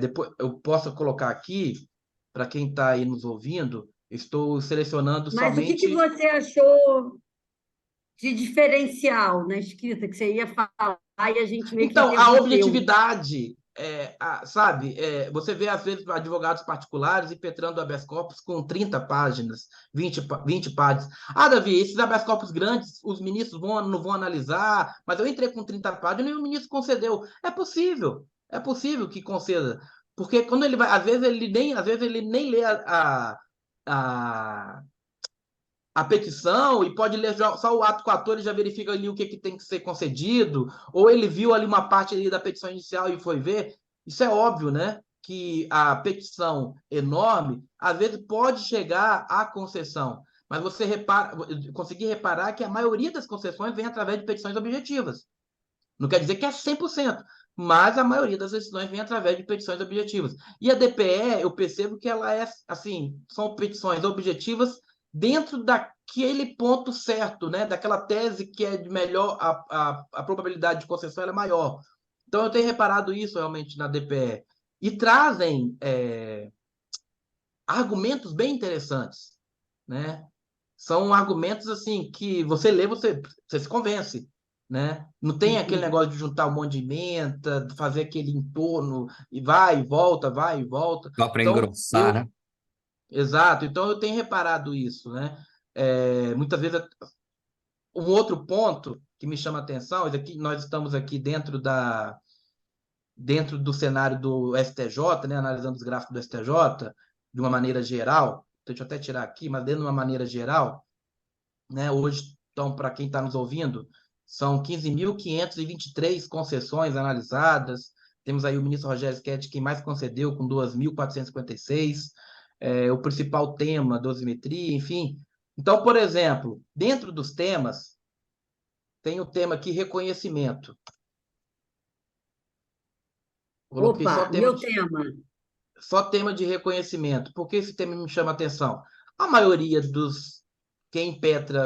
Depois eu posso colocar aqui, para quem está aí nos ouvindo, estou selecionando Mas o que somente. você achou de diferencial na escrita que você ia falar e a gente meio que Então, a interrompeu? objetividade, sabe, você vê, às vezes, advogados particulares impetrando habeas corpus com 30 páginas, 20 páginas. Ah, Davi, esses habeas corpus grandes, os ministros não vão analisar, mas eu entrei com 30 páginas e o ministro concedeu. É possível que conceda, porque quando ele vai, às vezes ele nem lê a, a petição e pode ler só o ato coator, ele já verifica ali o que tem que ser concedido, ou ele viu ali uma parte ali da petição inicial e foi ver. Isso é óbvio, né? Que a petição enorme, às vezes, pode chegar à concessão, mas você conseguir reparar que a maioria das concessões vem através de petições objetivas. Não quer dizer que é 100%, mas a maioria das decisões vem através de petições objetivas. E a DPE, eu percebo que ela assim, são petições objetivas dentro daquele ponto certo, né? Daquela tese que é de melhor, a probabilidade de concessão é maior. Então, eu tenho reparado isso realmente na DPE. E trazem argumentos bem interessantes, né? São argumentos assim que você lê, você se convence, né? Não tem aquele negócio de juntar um monte de emenda, fazer aquele entorno e vai e volta. Só para Então, engrossar, né? exato. Então, eu tenho reparado isso, né? Muitas vezes, um outro ponto que me chama a atenção, nós estamos aqui dentro do cenário do STJ, né? Analisando os gráficos do STJ de uma maneira geral. Deixa eu até tirar aqui, mas dentro de uma maneira geral, né? Hoje, então, para quem está nos ouvindo, são 15.523 concessões analisadas. Temos aí o ministro Rogério Schetti, quem mais concedeu, com 2.456. O principal tema, dosimetria, enfim. Então, por exemplo, dentro dos temas, tem o tema aqui, reconhecimento. Coloquei Opa, meu tema. só tema de reconhecimento. Por que esse tema me chama a atenção? A maioria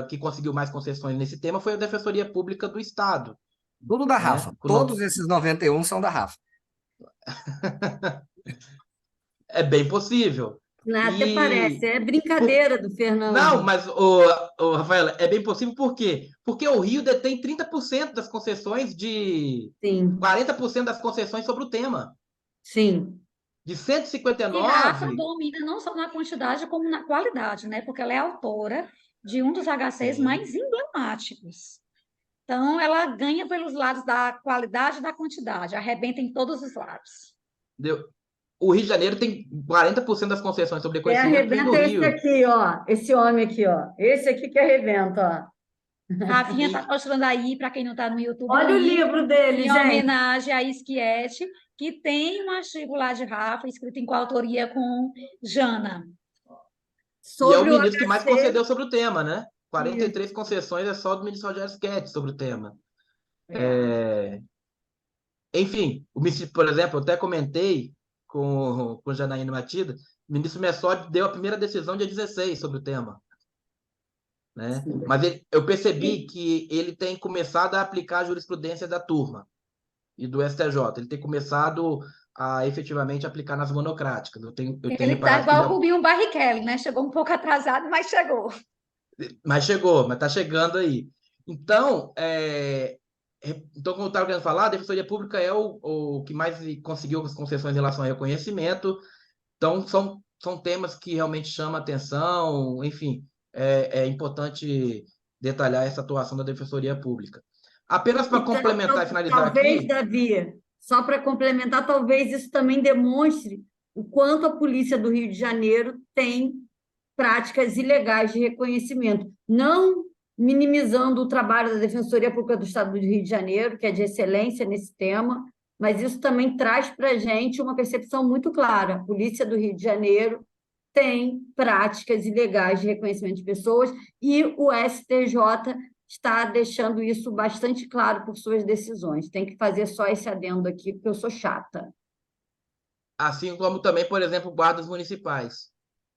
que conseguiu mais concessões nesse tema foi a Defensoria Pública do Estado, Tudo da né? Rafa. Todos esses 91 são da Rafa. É bem possível. Até E parece, é brincadeira do não, Fernando. mas, Rafaela, é bem possível por quê? Porque o Rio detém 30% das concessões de Sim, 40% das concessões sobre o tema. sim. De E Rafa 159, domina não só na quantidade, como na qualidade, né? Porque ela é autora de um dos HCs sim, mais emblemáticos. Então, ela ganha pelos lados da qualidade e da quantidade, arrebenta em todos os lados. deu- o Rio de Janeiro tem 40% das concessões sobre Quem conhecimento vem do arrebenta é esse Rio. aqui, ó. Esse homem aqui, ó. Esse aqui que arrebenta, ó. Rafinha está E, mostrando aí, para quem não está no YouTube, o Olha o livro livro dele, em gente. homenagem a Schietti, que tem um artigo lá de Rafa, escrito em coautoria com Jana. e é o Sobre o ministro que mais HC. concedeu sobre o tema, né? Isso. 43 concessões é só do ministro Rogério Sketch sobre o tema. É. Enfim, o ministro, por exemplo, eu até comentei com Janaína Matida, o ministro Messodi deu a primeira decisão dia 16 sobre o tema, né? Sim. Mas eu percebi que ele tem começado a aplicar a jurisprudência da turma e do STJ. Ele tem começado a efetivamente aplicar nas monocráticas. Eu tenho Ele está reparado que ele igual é o Rubinho Barrichello, né? Chegou um pouco atrasado, mas chegou. mas chegou, mas está chegando aí. Então, então, como eu estava querendo falar, a Defensoria Pública é o que mais conseguiu as concessões em relação ao reconhecimento. Então, são temas que realmente chamam a atenção, enfim, é importante detalhar essa atuação da Defensoria Pública. Apenas para complementar e finalizar Talvez, aqui, Davi, só para complementar, talvez isso também demonstre o quanto a Polícia do Rio de Janeiro tem práticas ilegais de reconhecimento, não minimizando o trabalho da Defensoria Pública do Estado do Rio de Janeiro, que é de excelência nesse tema, mas isso também traz para a gente uma percepção muito clara. A Polícia do Rio de Janeiro tem práticas ilegais de reconhecimento de pessoas e o STJ está deixando isso bastante claro por suas decisões. Tem que fazer só esse adendo aqui, porque eu sou chata. assim como também, por exemplo, guardas municipais.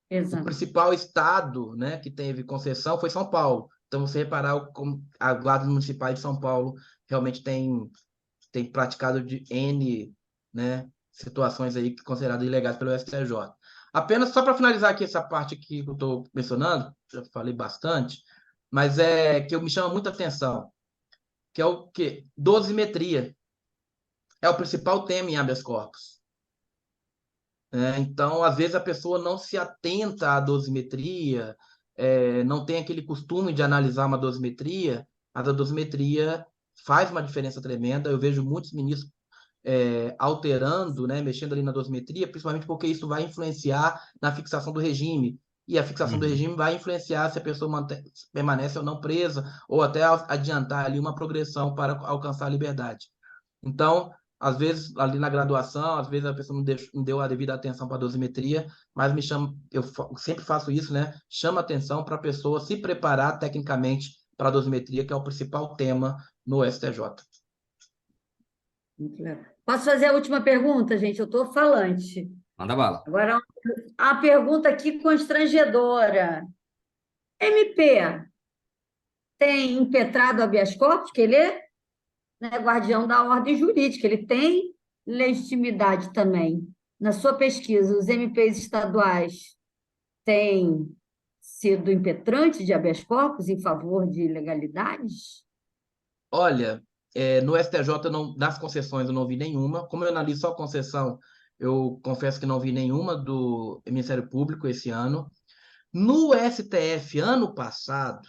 O Exato. principal estado, né, que teve concessão foi São Paulo. Então, você reparar como a guarda municipal de São Paulo realmente tem praticado de N, né, situações aí consideradas ilegais pelo STJ. Apenas só para finalizar aqui essa parte que eu estou mencionando, já falei bastante, mas é que me chama muita atenção, que é o quê? Dosimetria. É o principal tema em habeas corpus. Então, às vezes, a pessoa não se atenta à dosimetria, não tem aquele costume de analisar uma dosimetria, mas a dosimetria faz uma diferença tremenda. Eu vejo muitos ministros alterando, né, mexendo ali na dosimetria, principalmente porque isso vai influenciar na fixação do regime. E a fixação do regime vai influenciar se a pessoa permanece ou não presa, ou até adiantar ali uma progressão para alcançar a liberdade. Então, às vezes, ali na graduação, às vezes a pessoa não deu a devida atenção para a dosimetria, mas eu sempre faço isso, né? Chama atenção para a pessoa se preparar tecnicamente para a dosimetria, que é o principal tema no STJ. Muito legal. Posso fazer a última pergunta, gente? Eu estou falante. Manda bala. Agora, a pergunta aqui constrangedora. MP tem impetrado habeas corpus, que ele é, né, guardião da ordem jurídica, ele tem legitimidade também. Na sua pesquisa, os MPs estaduais têm sido impetrantes de habeas corpus em favor de ilegalidades? Olha, no STJ, das concessões, eu não vi nenhuma. Como eu analiso só a concessão, eu confesso que não vi nenhuma do Ministério Público esse ano. No STF, ano passado,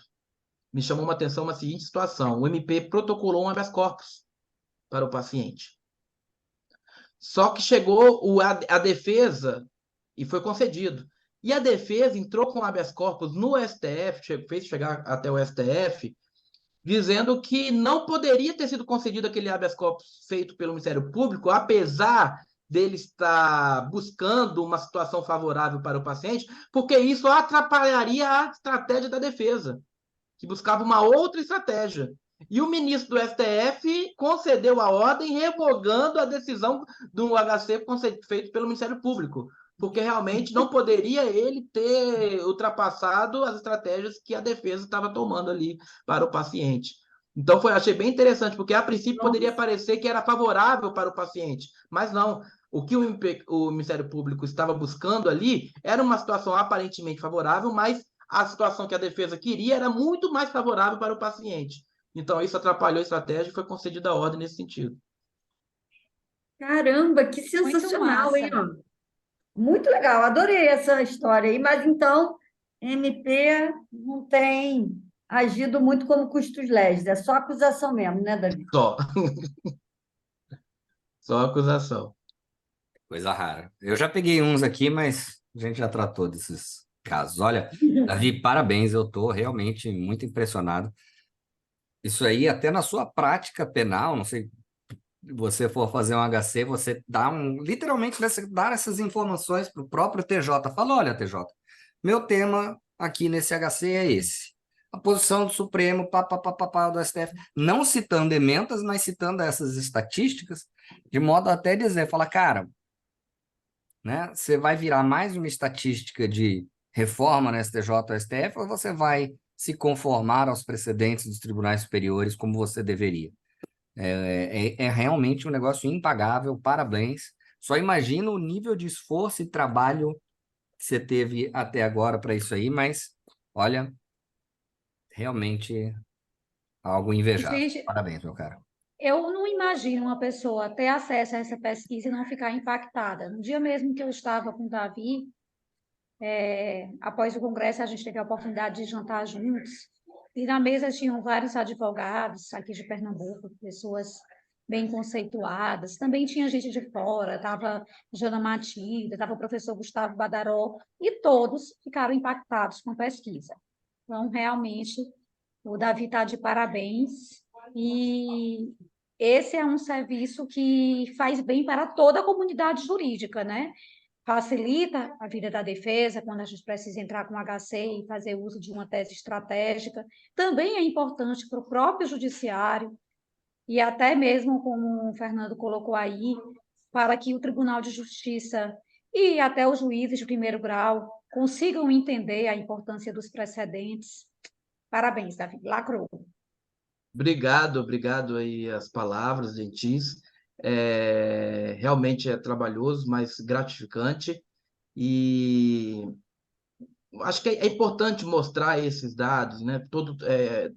me chamou uma atenção uma seguinte situação. O MP protocolou um habeas corpus para o paciente. Só que chegou a defesa e foi concedido. E a defesa entrou com habeas corpus no STF, fez chegar até o STF, dizendo que não poderia ter sido concedido aquele habeas corpus feito pelo Ministério Público, apesar dele estar buscando uma situação favorável para o paciente, porque isso atrapalharia a estratégia da defesa, que buscava uma outra estratégia. E o ministro do STF concedeu a ordem revogando a decisão do HC feito pelo Ministério Público, porque realmente não poderia ele ter ultrapassado as estratégias que a defesa estava tomando ali para o paciente. Então, achei bem interessante, porque a princípio poderia parecer que era favorável para o paciente, mas não. o que o Ministério Público estava buscando ali era uma situação aparentemente favorável, mas a situação que a defesa queria era muito mais favorável para o paciente. Então, isso atrapalhou a estratégia e foi concedida a ordem nesse sentido. Caramba, que Muito sensacional, hein? massa. Ó. Muito legal, adorei essa história aí, mas então MP não tem agido muito como custos legis, é só acusação mesmo, né, Davi? Só, só acusação. Coisa rara. Eu já peguei uns aqui, mas a gente já tratou desses casos. Olha, Davi, parabéns, eu estou realmente muito impressionado. Isso aí, até na sua prática penal, não sei, se você for fazer um HC, você dá literalmente dar essas informações para o próprio TJ. Fala, olha, TJ, meu tema aqui nesse HC é esse. A posição do Supremo, do STF, não citando emendas, mas citando essas estatísticas, de modo a até dizer, fala, cara, né, você vai virar mais uma estatística de reforma no STJ ou STF, ou você vai se conformar aos precedentes dos tribunais superiores como você deveria? É realmente um negócio impagável, parabéns. Só imagina o nível de esforço e trabalho que você teve até agora para isso aí, mas olha, realmente algo invejável. Gente, Parabéns, meu cara. eu não imagino uma pessoa ter acesso a essa pesquisa e não ficar impactada. No dia mesmo que eu estava com o Davi, após o congresso, a gente teve a oportunidade de jantar juntos, e na mesa tinham vários advogados aqui de Pernambuco, pessoas bem conceituadas, também tinha gente de fora, estava Jana Matilda, estava o professor Gustavo Badaró, e todos ficaram impactados com a pesquisa. Então, realmente, o Davi está de parabéns, e esse é um serviço que faz bem para toda a comunidade jurídica, né? Facilita a vida da defesa quando a gente precisa entrar com HC e fazer uso de uma tese estratégica. Também é importante para o próprio judiciário e até mesmo, como o Fernando colocou aí, para que o Tribunal de Justiça e até os juízes de primeiro grau consigam entender a importância dos precedentes. Parabéns, Davi. Lacrou. Obrigado aí as palavras gentis. Realmente é trabalhoso, mas gratificante. E acho que é importante mostrar esses dados, né?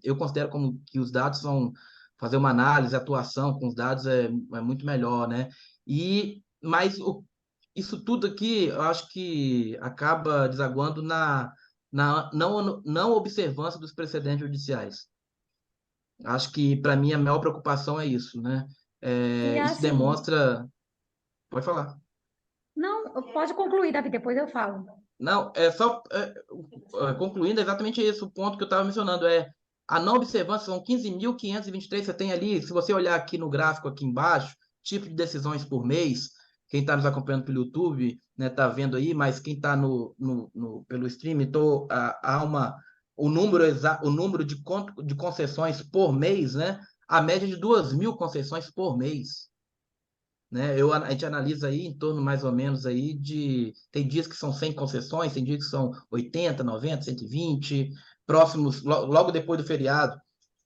Eu considero como que os dados são fazer uma análise, atuação com os dados é muito melhor, né? Mas isso tudo aqui, eu acho que acaba desaguando na não observância dos precedentes judiciais. Acho que, para mim, a maior preocupação é isso, né? E Isso assim, demonstra. Pode falar. não, pode concluir, Davi, depois eu falo. Não, concluindo, é exatamente esse o ponto que eu estava mencionando, a não observância, são 15.523, você tem ali, se você olhar aqui no gráfico aqui embaixo, tipo de decisões por mês, quem está nos acompanhando pelo YouTube, né, está vendo aí, mas quem está pelo stream, o número de concessões por mês, né, a média de 2.000 concessões por mês. Né? A gente analisa aí em torno mais ou menos aí tem dias que são 100 concessões, tem dias que são 80, 90, 120, próximos, logo depois do feriado,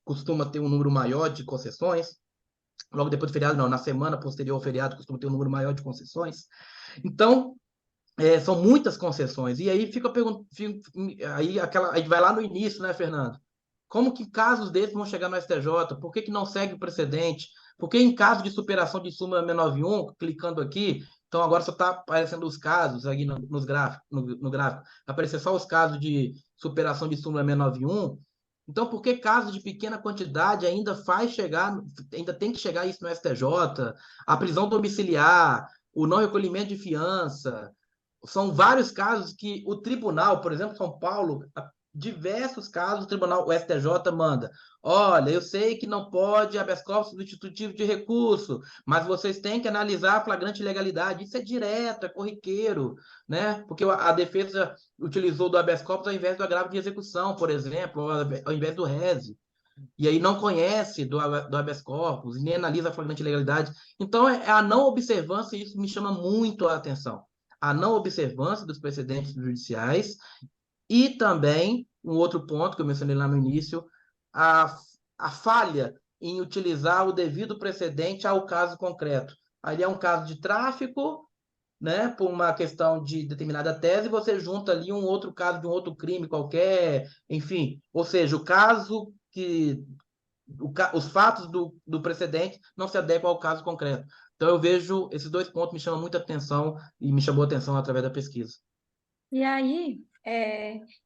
costuma ter um número maior de concessões, logo depois do feriado não, na semana posterior ao feriado costuma ter um número maior de concessões. Então, são muitas concessões, e aí fica perguntando, a gente vai lá no início, né, Fernando? Como que casos desses vão chegar no STJ? Por que não segue o precedente? Porque em caso de superação de súmula 691, clicando aqui, então agora só está aparecendo os casos aí no gráfico, vai aparecer só os casos de superação de súmula 691. Então, por que casos de pequena quantidade ainda tem que chegar isso no STJ? A prisão domiciliar, o não recolhimento de fiança, são vários casos que o tribunal, por exemplo, São Paulo, diversos casos, o STJ manda: olha, eu sei que não pode habeas corpus substitutivo de recurso, mas vocês têm que analisar a flagrante ilegalidade. Isso é direto, é corriqueiro, né? Porque a defesa utilizou do habeas corpus ao invés do agravo de execução, por exemplo, ao invés do rese. E aí não conhece do habeas corpus, e nem analisa a flagrante ilegalidade. Então, é a não observância, e isso me chama muito a atenção. A não observância dos precedentes judiciais e também, um outro ponto que eu mencionei lá no início, a falha em utilizar o devido precedente ao caso concreto. ali é um caso de tráfico, né, por uma questão de determinada tese, você junta ali um outro caso de um outro crime qualquer, enfim, ou seja, o caso que os fatos do precedente não se adequam ao caso concreto. Então eu vejo esses dois pontos me chamam muita atenção e me chamou a atenção através da pesquisa. E aí,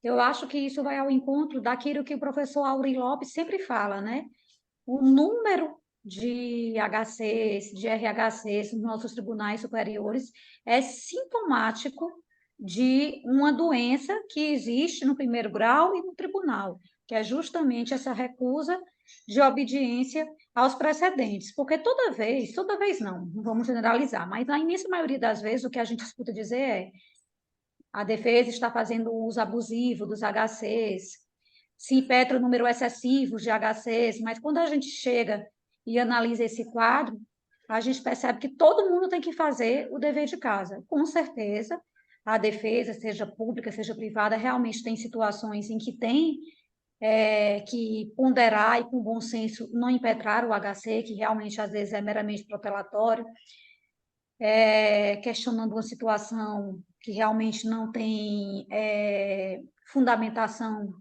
eu acho que isso vai ao encontro daquilo que o professor Auri Lopes sempre fala, né? O número de HCs, de RHCs nos nossos tribunais superiores é sintomático de uma doença que existe no primeiro grau e no tribunal, que é justamente essa recusa de obediência aos precedentes. Porque toda vez não vamos generalizar, mas na imensa maioria das vezes o que a gente escuta dizer é a defesa está fazendo uso abusivo dos HCs, se impetra o número excessivo de HCs, mas quando a gente chega e analisa esse quadro, a gente percebe que todo mundo tem que fazer o dever de casa. Com certeza, a defesa, seja pública, seja privada, realmente tem situações em que tem que ponderar e, com bom senso, não impetrar o HC, que realmente, às vezes, é meramente protelatório, questionando uma situação que realmente não tem fundamentação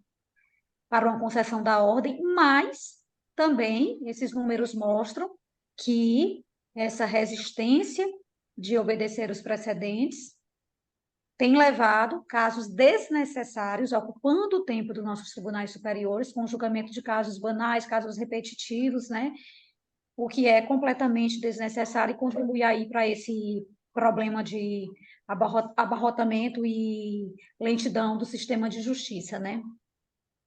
para uma concessão da ordem, mas também esses números mostram que essa resistência de obedecer os precedentes tem levado casos desnecessários, ocupando o tempo dos nossos tribunais superiores, com julgamento de casos banais, casos repetitivos, né? O que é completamente desnecessário e contribui aí para esse problema de abarrotamento e lentidão do sistema de justiça, né?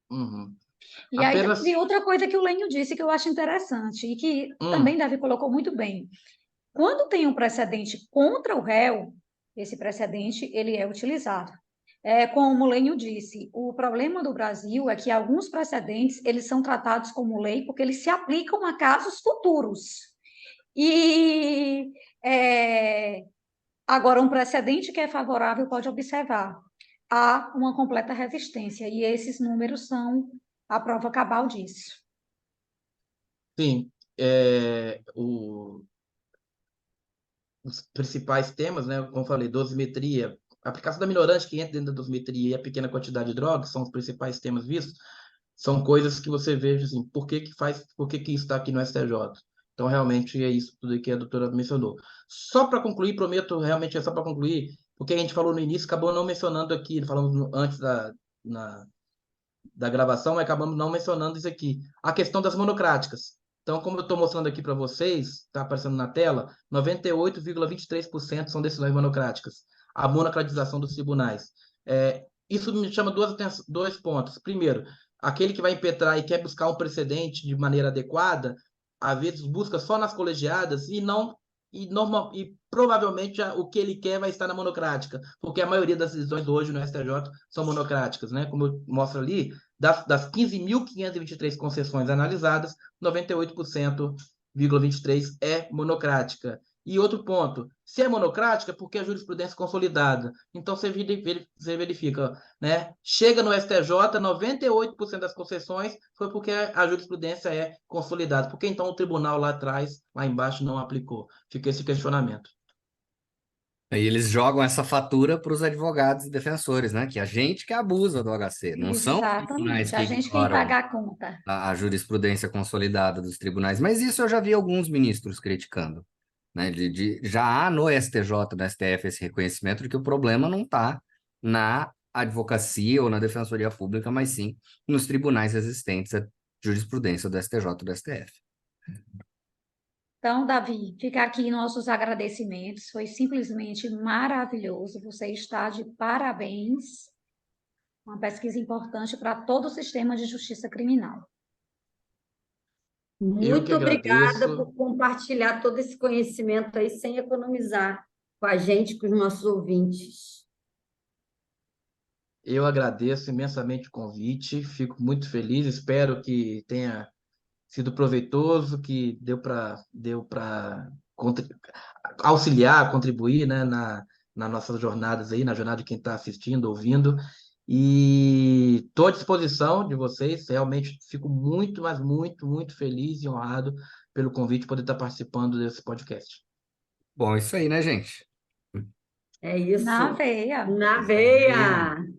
Uhum. E aí Apenas. tem outra coisa que o Lênio disse que eu acho interessante e que Hum, também Davi colocou muito bem. Quando tem um precedente contra o réu, esse precedente ele é utilizado. Como o Lênio disse, o problema do Brasil é que alguns precedentes eles são tratados como lei porque eles se aplicam a casos futuros. E agora, um precedente que é favorável pode observar. Há uma completa resistência, e esses números são a prova cabal disso. sim, os principais temas, né, como eu falei, dosimetria, a aplicação da minorante que entra dentro da dosimetria e a pequena quantidade de drogas são os principais temas vistos, são coisas que você veja assim, por que isso está aqui no STJ? Então, realmente, é isso tudo que a doutora mencionou. Só para concluir, prometo, realmente é só para concluir, porque a gente falou no início, acabou não mencionando aqui, falamos antes na, da gravação, mas acabamos não mencionando isso aqui. A questão das monocráticas. Então, como eu estou mostrando aqui para vocês, está aparecendo na tela, 98,23% são decisões monocráticas. A monocratização dos tribunais. Isso me chama dois pontos. Primeiro, aquele que vai impetrar e quer buscar um precedente de maneira adequada, às vezes busca só nas colegiadas e não e provavelmente o que ele quer vai estar na monocrática, porque a maioria das decisões hoje no STJ são monocráticas, né? Como eu mostro ali, das 15.523 concessões analisadas, 98,23% é monocrática. E outro ponto, se é monocrática, porque a jurisprudência é consolidada. Então, você verifica, né? Chega no STJ, 98% das concessões foi porque a jurisprudência é consolidada. Porque então o tribunal lá atrás, lá embaixo, não aplicou? Fica esse questionamento. Aí eles jogam essa fatura para os advogados e defensores, né? Que a gente que abusa do HC, não são os tribunais Exatamente. que A gente tem que ignoram pagar a conta. a jurisprudência consolidada dos tribunais. Mas isso eu já vi alguns ministros criticando, né? Já há no STJ, no STF, esse reconhecimento de que o problema não está na advocacia ou na defensoria pública, mas sim nos tribunais existentes à jurisprudência do STJ e do STF. Então, Davi, fica aqui nossos agradecimentos. Foi simplesmente maravilhoso. Você está de parabéns. Uma pesquisa importante para todo o sistema de justiça criminal. Eu que Muito obrigada agradeço. por compartilhar todo esse conhecimento aí sem economizar com a gente, com os nossos ouvintes. Eu agradeço imensamente o convite, fico muito feliz, espero que tenha sido proveitoso, que deu para auxiliar, contribuir, né, nas nossas jornadas aí, na jornada de quem está assistindo, ouvindo. E estou à disposição de vocês, realmente fico muito, mas muito, muito feliz e honrado pelo convite de poder estar participando desse podcast. Bom, isso aí, né, gente? É isso. Na veia. Na veia.